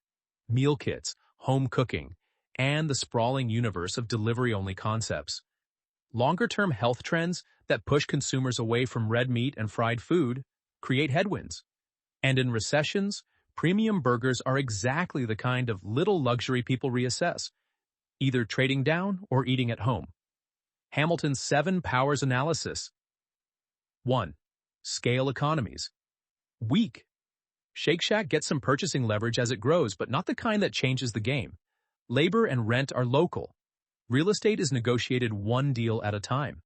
meal kits, home cooking, and the sprawling universe of delivery-only concepts. Longer-term health trends that push consumers away from red meat and fried food create headwinds. And in recessions, premium burgers are exactly the kind of little luxury people reassess, either trading down or eating at home. Hamilton's 7 powers analysis. 1. Scale economies. Weak. Shake Shack gets some purchasing leverage as it grows, but not the kind that changes the game. Labor and rent are local. Real estate is negotiated one deal at a time.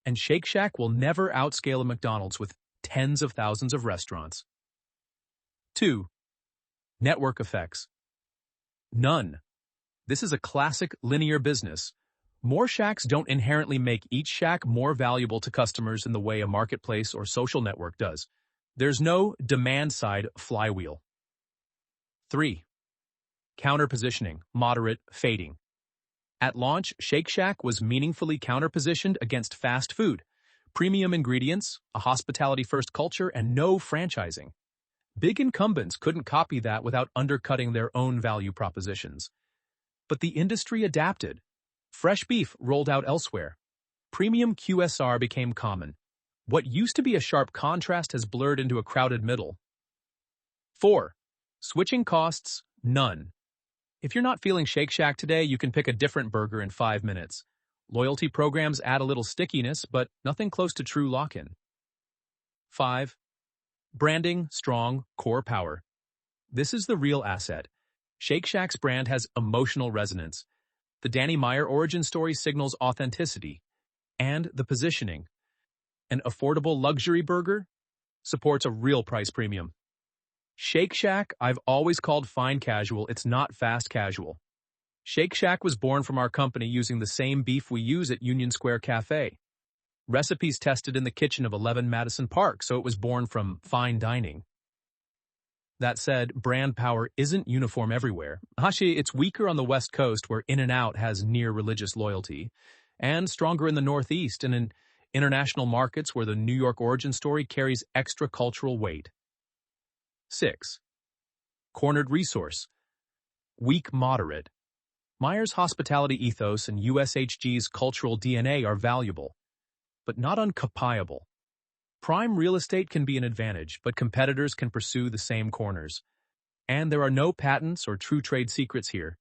And Shake Shack will never outscale a McDonald's with tens of thousands of restaurants. 2. Network effects. None. This is a classic linear business. More Shacks don't inherently make each Shack more valuable to customers in the way a marketplace or social network does. There's no demand-side flywheel. 3. Counter-positioning, moderate, fading. At launch, Shake Shack was meaningfully counter-positioned against fast food, premium ingredients, a hospitality-first culture, and no franchising. Big incumbents couldn't copy that without undercutting their own value propositions. But the industry adapted. Fresh beef rolled out elsewhere. Premium QSR became common. What used to be a sharp contrast has blurred into a crowded middle. 4. Switching costs, none. If you're not feeling Shake Shack today, you can pick a different burger in 5 minutes. Loyalty programs add a little stickiness, but nothing close to true lock-in. 5. Branding, strong, core power. This is the real asset. Shake Shack's brand has emotional resonance. The Danny Meyer origin story signals authenticity. And the positioning. An affordable luxury burger supports a real price premium. Shake Shack, I've always called fine casual, it's not fast casual. Shake Shack was born from our company using the same beef we use at Union Square Cafe. Recipes tested in the kitchen of 11 Madison Park, so it was born from fine dining. That said, brand power isn't uniform everywhere. It's weaker on the West Coast where In-N-Out has near religious loyalty, and stronger in the Northeast and in international markets where the New York origin story carries extra cultural weight. 6. Cornered resource. Weak moderate. Meyer's hospitality ethos and USHG's cultural DNA are valuable, but not uncapable. Prime real estate can be an advantage, but competitors can pursue the same corners. And there are no patents or true trade secrets here.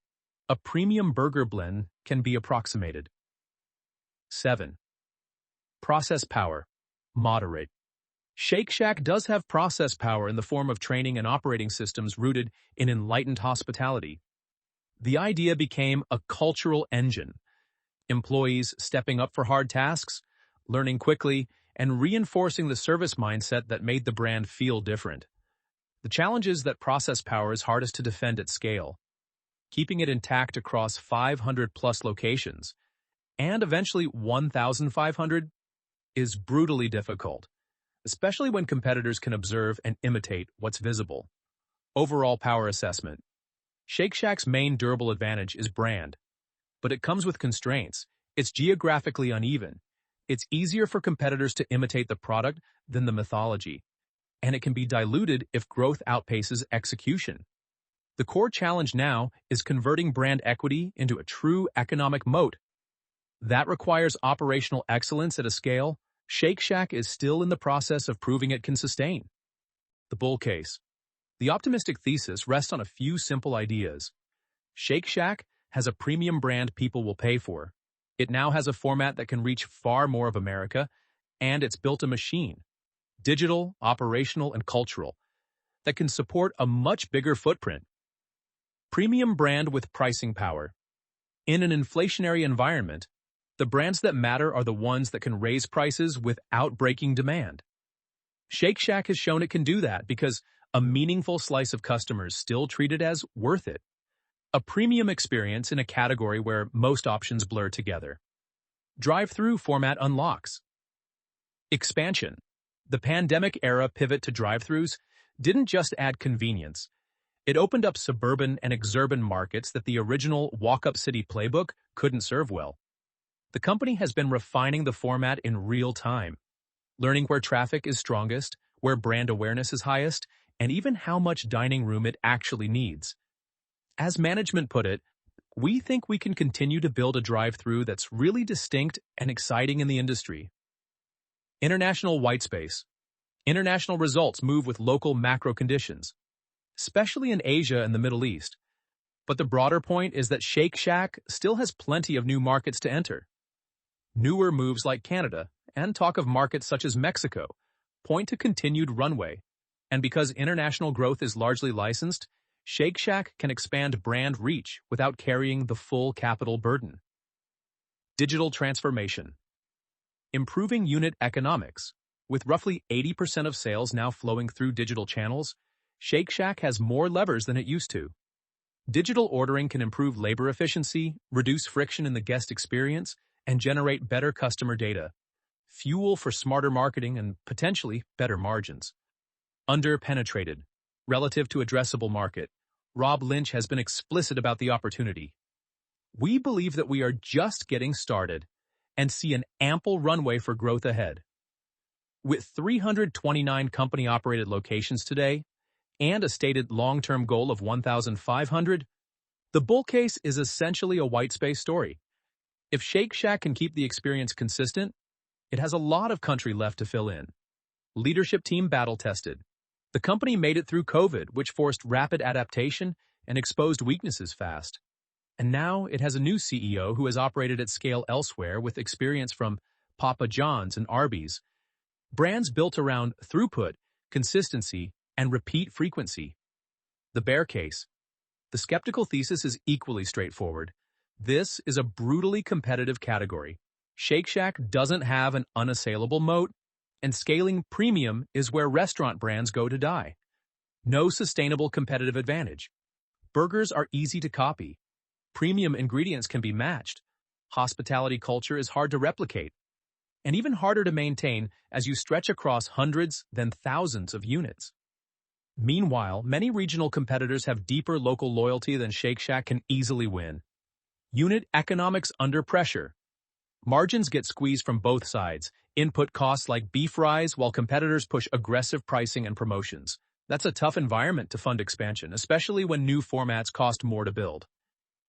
A premium burger blend can be approximated. 7. Process power. Moderate. Shake Shack does have process power in the form of training and operating systems rooted in Enlightened Hospitality. The idea became a cultural engine. Employees stepping up for hard tasks, learning quickly, and reinforcing the service mindset that made the brand feel different. The challenge is that process power is hardest to defend at scale. Keeping it intact across 500-plus locations, and eventually 1,500, is brutally difficult, especially when competitors can observe and imitate what's visible. Overall power assessment. Shake Shack's main durable advantage is brand, but it comes with constraints. It's geographically uneven. It's easier for competitors to imitate the product than the mythology, and it can be diluted if growth outpaces execution. The core challenge now is converting brand equity into a true economic moat. That requires operational excellence at a scale Shake Shack is still in the process of proving it can sustain. The bull case. The optimistic thesis rests on a few simple ideas. Shake Shack has a premium brand people will pay for. It now has a format that can reach far more of America, and it's built a machine, digital, operational, and cultural, that can support a much bigger footprint. Premium brand with pricing power. In an inflationary environment, the brands that matter are the ones that can raise prices without breaking demand. Shake Shack has shown it can do that because a meaningful slice of customers still treat it as worth it. A premium experience in a category where most options blur together. Drive-through format unlocks. Expansion. The pandemic-era pivot to drive-thrus didn't just add convenience. It opened up suburban and exurban markets that the original walk-up city playbook couldn't serve well. The company has been refining the format in real time, learning where traffic is strongest, where brand awareness is highest, and even how much dining room it actually needs. As management put it, we think we can continue to build a drive-thru that's really distinct and exciting in the industry. International white space. International results move with local macro conditions, especially in Asia and the Middle East. But the broader point is that Shake Shack still has plenty of new markets to enter. Newer moves like Canada, and talk of markets such as Mexico, point to continued runway. And because international growth is largely licensed, Shake Shack can expand brand reach without carrying the full capital burden. Digital transformation. Improving unit economics. With roughly 80% of sales now flowing through digital channels, Shake Shack has more levers than it used to. Digital ordering can improve labor efficiency, reduce friction in the guest experience, and generate better customer data. Fuel for smarter marketing and potentially better margins. Under-penetrated. Relative to addressable market, Rob Lynch has been explicit about the opportunity. We believe that we are just getting started and see an ample runway for growth ahead. With 329 company-operated locations today and a stated long-term goal of 1,500, the bull case is essentially a white space story. If Shake Shack can keep the experience consistent, it has a lot of country left to fill in. Leadership team battle-tested. The company made it through COVID, which forced rapid adaptation and exposed weaknesses fast. And now it has a new CEO who has operated at scale elsewhere with experience from Papa John's and Arby's. Brands built around throughput consistency, and repeat frequency. The bear case. The skeptical thesis is equally straightforward. This is a brutally competitive category. Shake Shack doesn't have an unassailable moat, and scaling premium is where restaurant brands go to die. No sustainable competitive advantage. Burgers are easy to copy. Premium ingredients can be matched. Hospitality culture is hard to replicate, and even harder to maintain as you stretch across hundreds, then thousands of units. Meanwhile, many regional competitors have deeper local loyalty than Shake Shack can easily win. Unit economics under pressure. Margins get squeezed from both sides. Input costs like beef rise while competitors push aggressive pricing and promotions. That's a tough environment to fund expansion, especially when new formats cost more to build.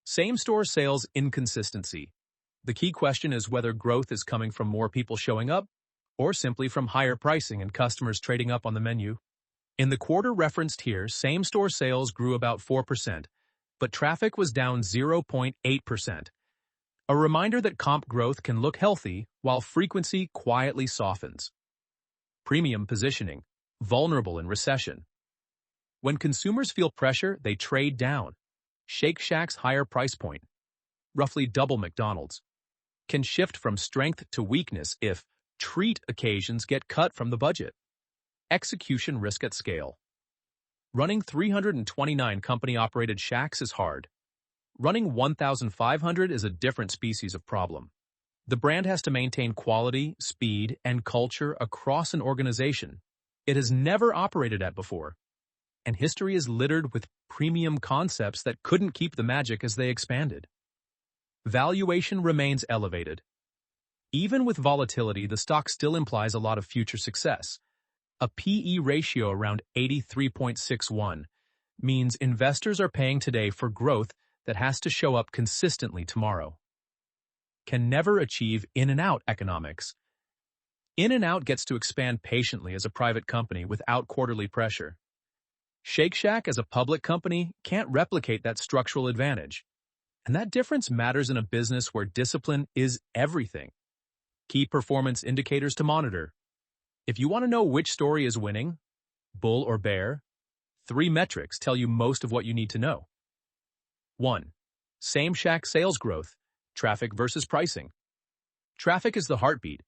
Same-store sales inconsistency. The key question is whether growth is coming from more people showing up or simply from higher pricing and customers trading up on the menu. In the quarter referenced here, same-store sales grew about 4%, but traffic was down 0.8%. A reminder that comp growth can look healthy while frequency quietly softens. Premium positioning, vulnerable in recession. When consumers feel pressure, they trade down. Shake Shack's higher price point, roughly double McDonald's, can shift from strength to weakness if treat occasions get cut from the budget. Execution risk at scale. Running 329 company-operated Shacks is hard. Running 1,500 is a different species of problem. The brand has to maintain quality, speed, and culture across an organization it has never operated at before. And history is littered with premium concepts that couldn't keep the magic as they expanded. Valuation remains elevated. Even with volatility, the stock still implies a lot of future success. A P/E ratio around 83.61 means investors are paying today for growth that has to show up consistently tomorrow. Can never achieve in-and-out economics. In-N-Out gets to expand patiently as a private company without quarterly pressure. Shake Shack as a public company can't replicate that structural advantage. And that difference matters in a business where discipline is everything. Key performance indicators to monitor. If you want to know which story is winning, bull or bear, 3 metrics tell you most of what you need to know. 1. Same Shack sales growth, traffic versus pricing. Traffic is the heartbeat.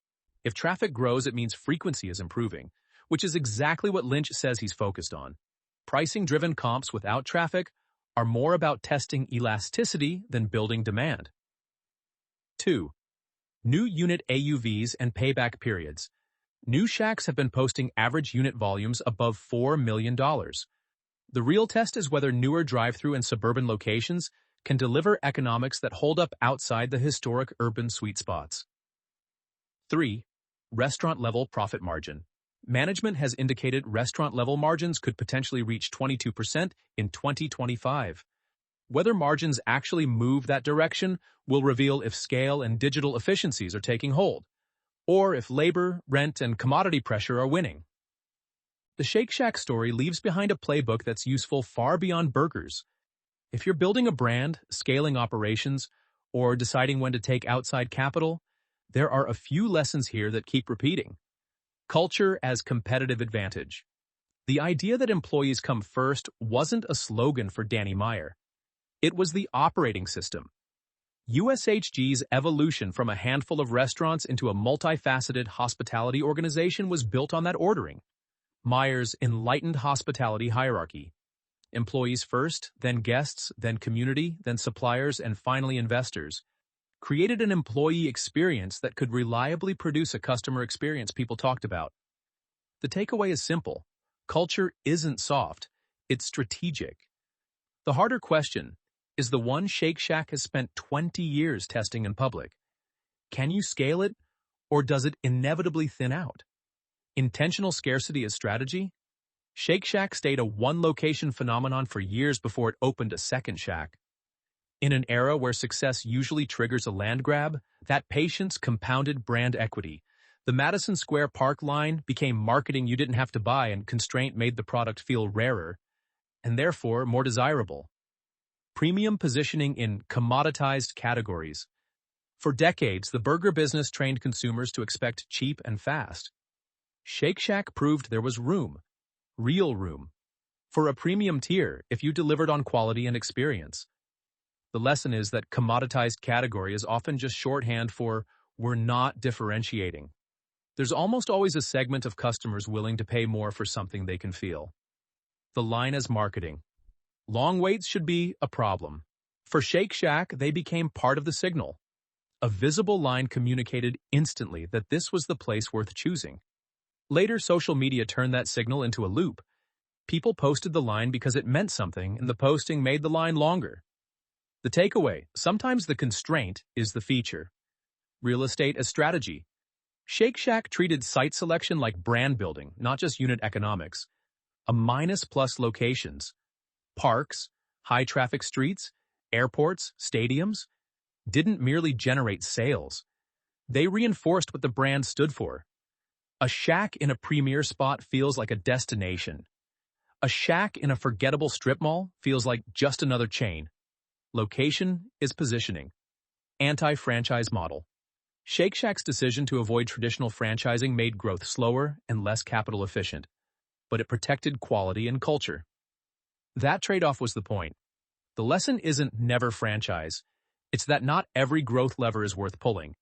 If traffic grows, it means frequency is improving, which is exactly what Lynch says he's focused on. Pricing-driven comps without traffic are more about testing elasticity than building demand. 2. New unit AUVs and payback periods. New Shacks have been posting average unit volumes above $4 million. The real test is whether newer drive-thru and suburban locations can deliver economics that hold up outside the historic urban sweet spots. 3. Restaurant-level profit margin. Management has indicated restaurant-level margins could potentially reach 22% in 2025. Whether margins actually move that direction will reveal if scale and digital efficiencies are taking hold, or if labor, rent, and commodity pressure are winning. The Shake Shack story leaves behind a playbook that's useful far beyond burgers. If you're building a brand, scaling operations, or deciding when to take outside capital, there are a few lessons here that keep repeating. Culture as competitive advantage. The idea that employees come first wasn't a slogan for Danny Meyer. It was the operating system. USHG's evolution from a handful of restaurants into a multifaceted hospitality organization was built on that ordering. Meyer's Enlightened Hospitality hierarchy. Employees first, then guests, then community, then suppliers, and finally investors. Created an employee experience that could reliably produce a customer experience people talked about. The takeaway is simple. Culture isn't soft, it's strategic. The harder question is the one Shake Shack has spent 20 years testing in public. Can you scale it, or does it inevitably thin out? Intentional scarcity as strategy? Shake Shack stayed a one-location phenomenon for years before it opened a second Shack. In an era where success usually triggers a land grab, that patience compounded brand equity. The Madison Square Park line became marketing you didn't have to buy, and constraint made the product feel rarer, and therefore more desirable. Premium positioning in commoditized categories. For decades, the burger business trained consumers to expect cheap and fast. Shake Shack proved there was room. real room, for a premium tier if you delivered on quality and experience. The lesson is that commoditized category is often just shorthand for we're not differentiating. There's almost always a segment of customers willing to pay more for something they can feel. The line as marketing. Long waits should be a problem. For Shake Shack, they became part of the signal. A visible line communicated instantly that this was the place worth choosing. Later, social media turned that signal into a loop. People posted the line because it meant something, and the posting made the line longer. The takeaway, sometimes the constraint, is the feature. Real estate as strategy. Shake Shack treated site selection like brand building, not just unit economics. A minus-plus locations, parks, high-traffic streets, airports, stadiums, didn't merely generate sales. They reinforced what the brand stood for. A shack in a premier spot feels like a destination. A shack in a forgettable strip mall feels like just another chain. Location is positioning. Anti-franchise model. Shake Shack's decision to avoid traditional franchising made growth slower and less capital efficient, but it protected quality and culture. That trade-off was the point. The lesson isn't never franchise. It's that not every growth lever is worth pulling,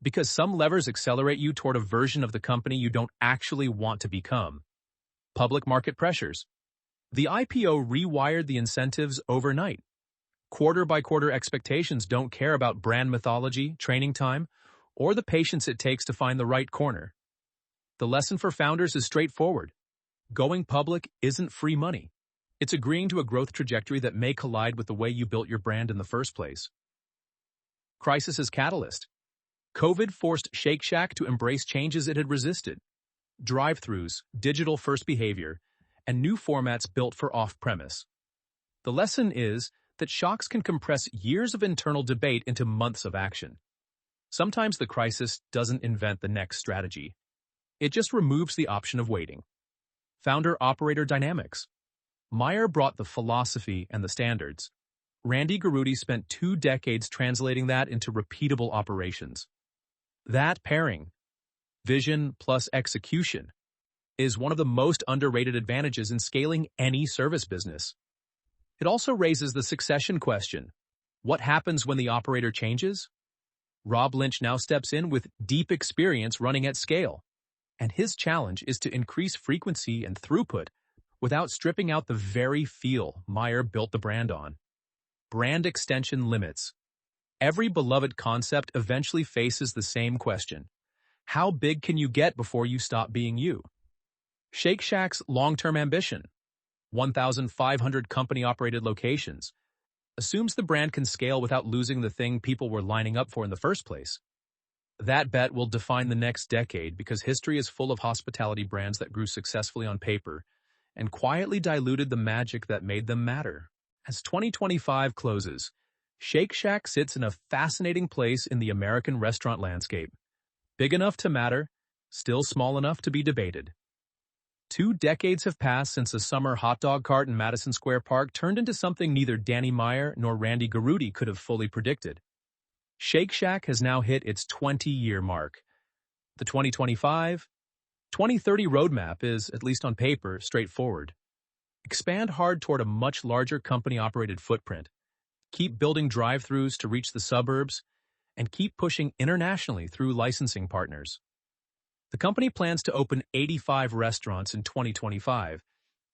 because some levers accelerate you toward a version of the company you don't actually want to become. Public market pressures. The IPO rewired the incentives overnight. Quarter-by-quarter expectations don't care about brand mythology, training time, or the patience it takes to find the right corner. The lesson for founders is straightforward. Going public isn't free money. It's agreeing to a growth trajectory that may collide with the way you built your brand in the first place. Crisis as catalyst. COVID forced Shake Shack to embrace changes it had resisted. Drive-thrus, digital-first behavior, and new formats built for off-premise. The lesson is that shocks can compress years of internal debate into months of action. Sometimes the crisis doesn't invent the next strategy. It just removes the option of waiting. Founder-operator dynamics. Meyer brought the philosophy and the standards. Randy Garutti spent 2 decades translating that into repeatable operations. That pairing, vision plus execution, is one of the most underrated advantages in scaling any service business. It also raises the succession question. What happens when the operator changes? Rob Lynch now steps in with deep experience running at scale, and his challenge is to increase frequency and throughput without stripping out the very feel Meyer built the brand on. Brand extension limits. Every beloved concept eventually faces the same question. How big can you get before you stop being you? Shake Shack's long-term ambition, 1,500 company-operated locations, assumes the brand can scale without losing the thing people were lining up for in the first place. That bet will define the next decade because history is full of hospitality brands that grew successfully on paper and quietly diluted the magic that made them matter. As 2025 closes, Shake Shack sits in a fascinating place in the American restaurant landscape. Big enough to matter, still small enough to be debated. 2 decades have passed since a summer hot dog cart in Madison Square Park turned into something neither Danny Meyer nor Randy Garutti could have fully predicted. Shake Shack has now hit its 20-year mark. The 2025-2030 roadmap is, at least on paper, straightforward. Expand hard toward a much larger company-operated footprint. Keep building drive-thrus to reach the suburbs, and keep pushing internationally through licensing partners. The company plans to open 85 restaurants in 2025,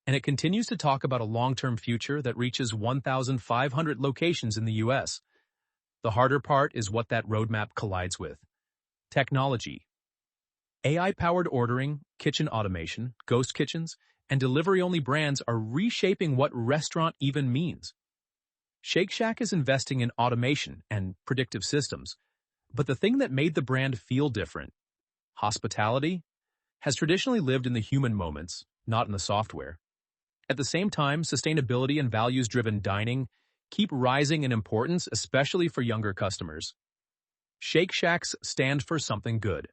and it continues to talk about a long-term future that reaches 1,500 locations in the U.S. The harder part is what that roadmap collides with. Technology. AI-powered ordering, kitchen automation, ghost kitchens, and delivery-only brands are reshaping what restaurant even means. Shake Shack is investing in automation and predictive systems, but the thing that made the brand feel different, hospitality, has traditionally lived in the human moments, not in the software. At the same time, sustainability and values-driven dining keep rising in importance, especially for younger customers. Shake Shacks stand for something good.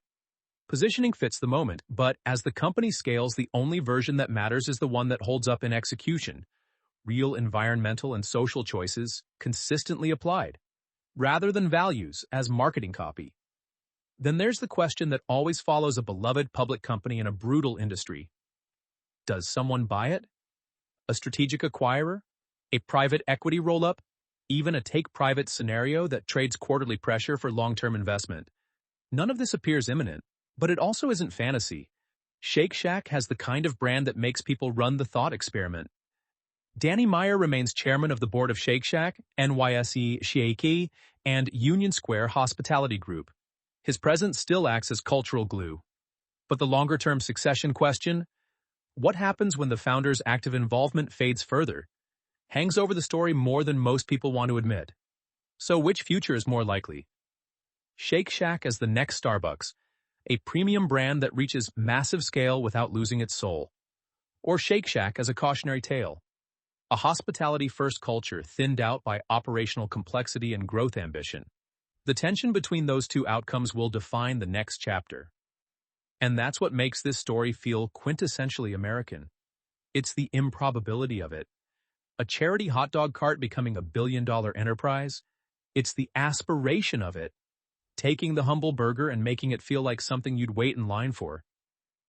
Positioning fits the moment, but as the company scales, the only version that matters is the one that holds up in execution. Real environmental and social choices consistently applied, rather than values as marketing copy. Then there's the question that always follows a beloved public company in a brutal industry. Does someone buy it? A strategic acquirer? A private equity roll-up? Even a take-private scenario that trades quarterly pressure for long-term investment? None of this appears imminent, but it also isn't fantasy. Shake Shack has the kind of brand that makes people run the thought experiment. Danny Meyer remains chairman of the board of Shake Shack, NYSE SHAK, and Union Square Hospitality Group. His presence still acts as cultural glue. But the longer-term succession question, what happens when the founder's active involvement fades further, hangs over the story more than most people want to admit. So which future is more likely? Shake Shack as the next Starbucks, a premium brand that reaches massive scale without losing its soul. Or Shake Shack as a cautionary tale, a hospitality-first culture thinned out by operational complexity and growth ambition. The tension between those two outcomes will define the next chapter. And that's what makes this story feel quintessentially American. It's the improbability of it. A charity hot dog cart becoming a billion-dollar enterprise? It's the aspiration of it. Taking the humble burger and making it feel like something you'd wait in line for.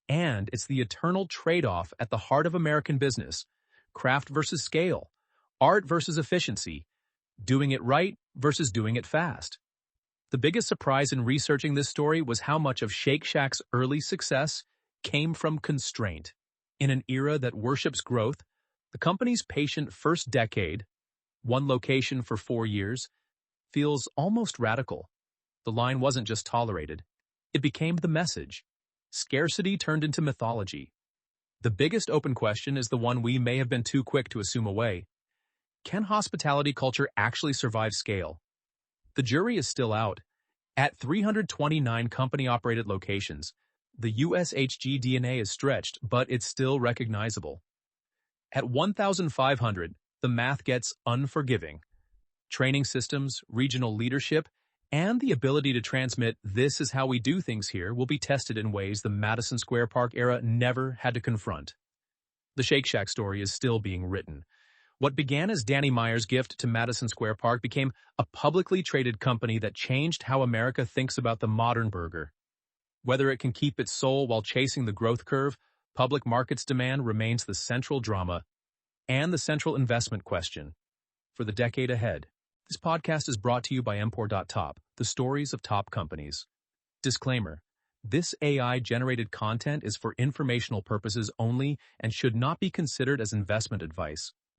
And it's the eternal trade-off at the heart of American business. Craft versus scale. Art versus efficiency. Doing it right versus doing it fast. The biggest surprise in researching this story was how much of Shake Shack's early success came from constraint. In an era that worships growth, the company's patient first decade, one location for 4 years, feels almost radical. The line wasn't just tolerated. It became the message. Scarcity turned into mythology. The biggest open question is the one we may have been too quick to assume away. Can hospitality culture actually survive scale? The jury is still out. At 329 company-operated locations, the USHG DNA is stretched, but it's still recognizable. At 1,500, the math gets unforgiving. Training systems, regional leadership, and the ability to transmit "this is how we do things here" will be tested in ways the Madison Square Park era never had to confront. The Shake Shack story is still being written. What began as Danny Meyer's gift to Madison Square Park became a publicly traded company that changed how America thinks about the modern burger. Whether it can keep its soul while chasing the growth curve, public markets demand remains the central drama and the central investment question for the decade ahead. This podcast is brought to you by Empor.top, the stories of top companies. Disclaimer: this AI-generated content is for informational purposes only and should not be considered as investment advice.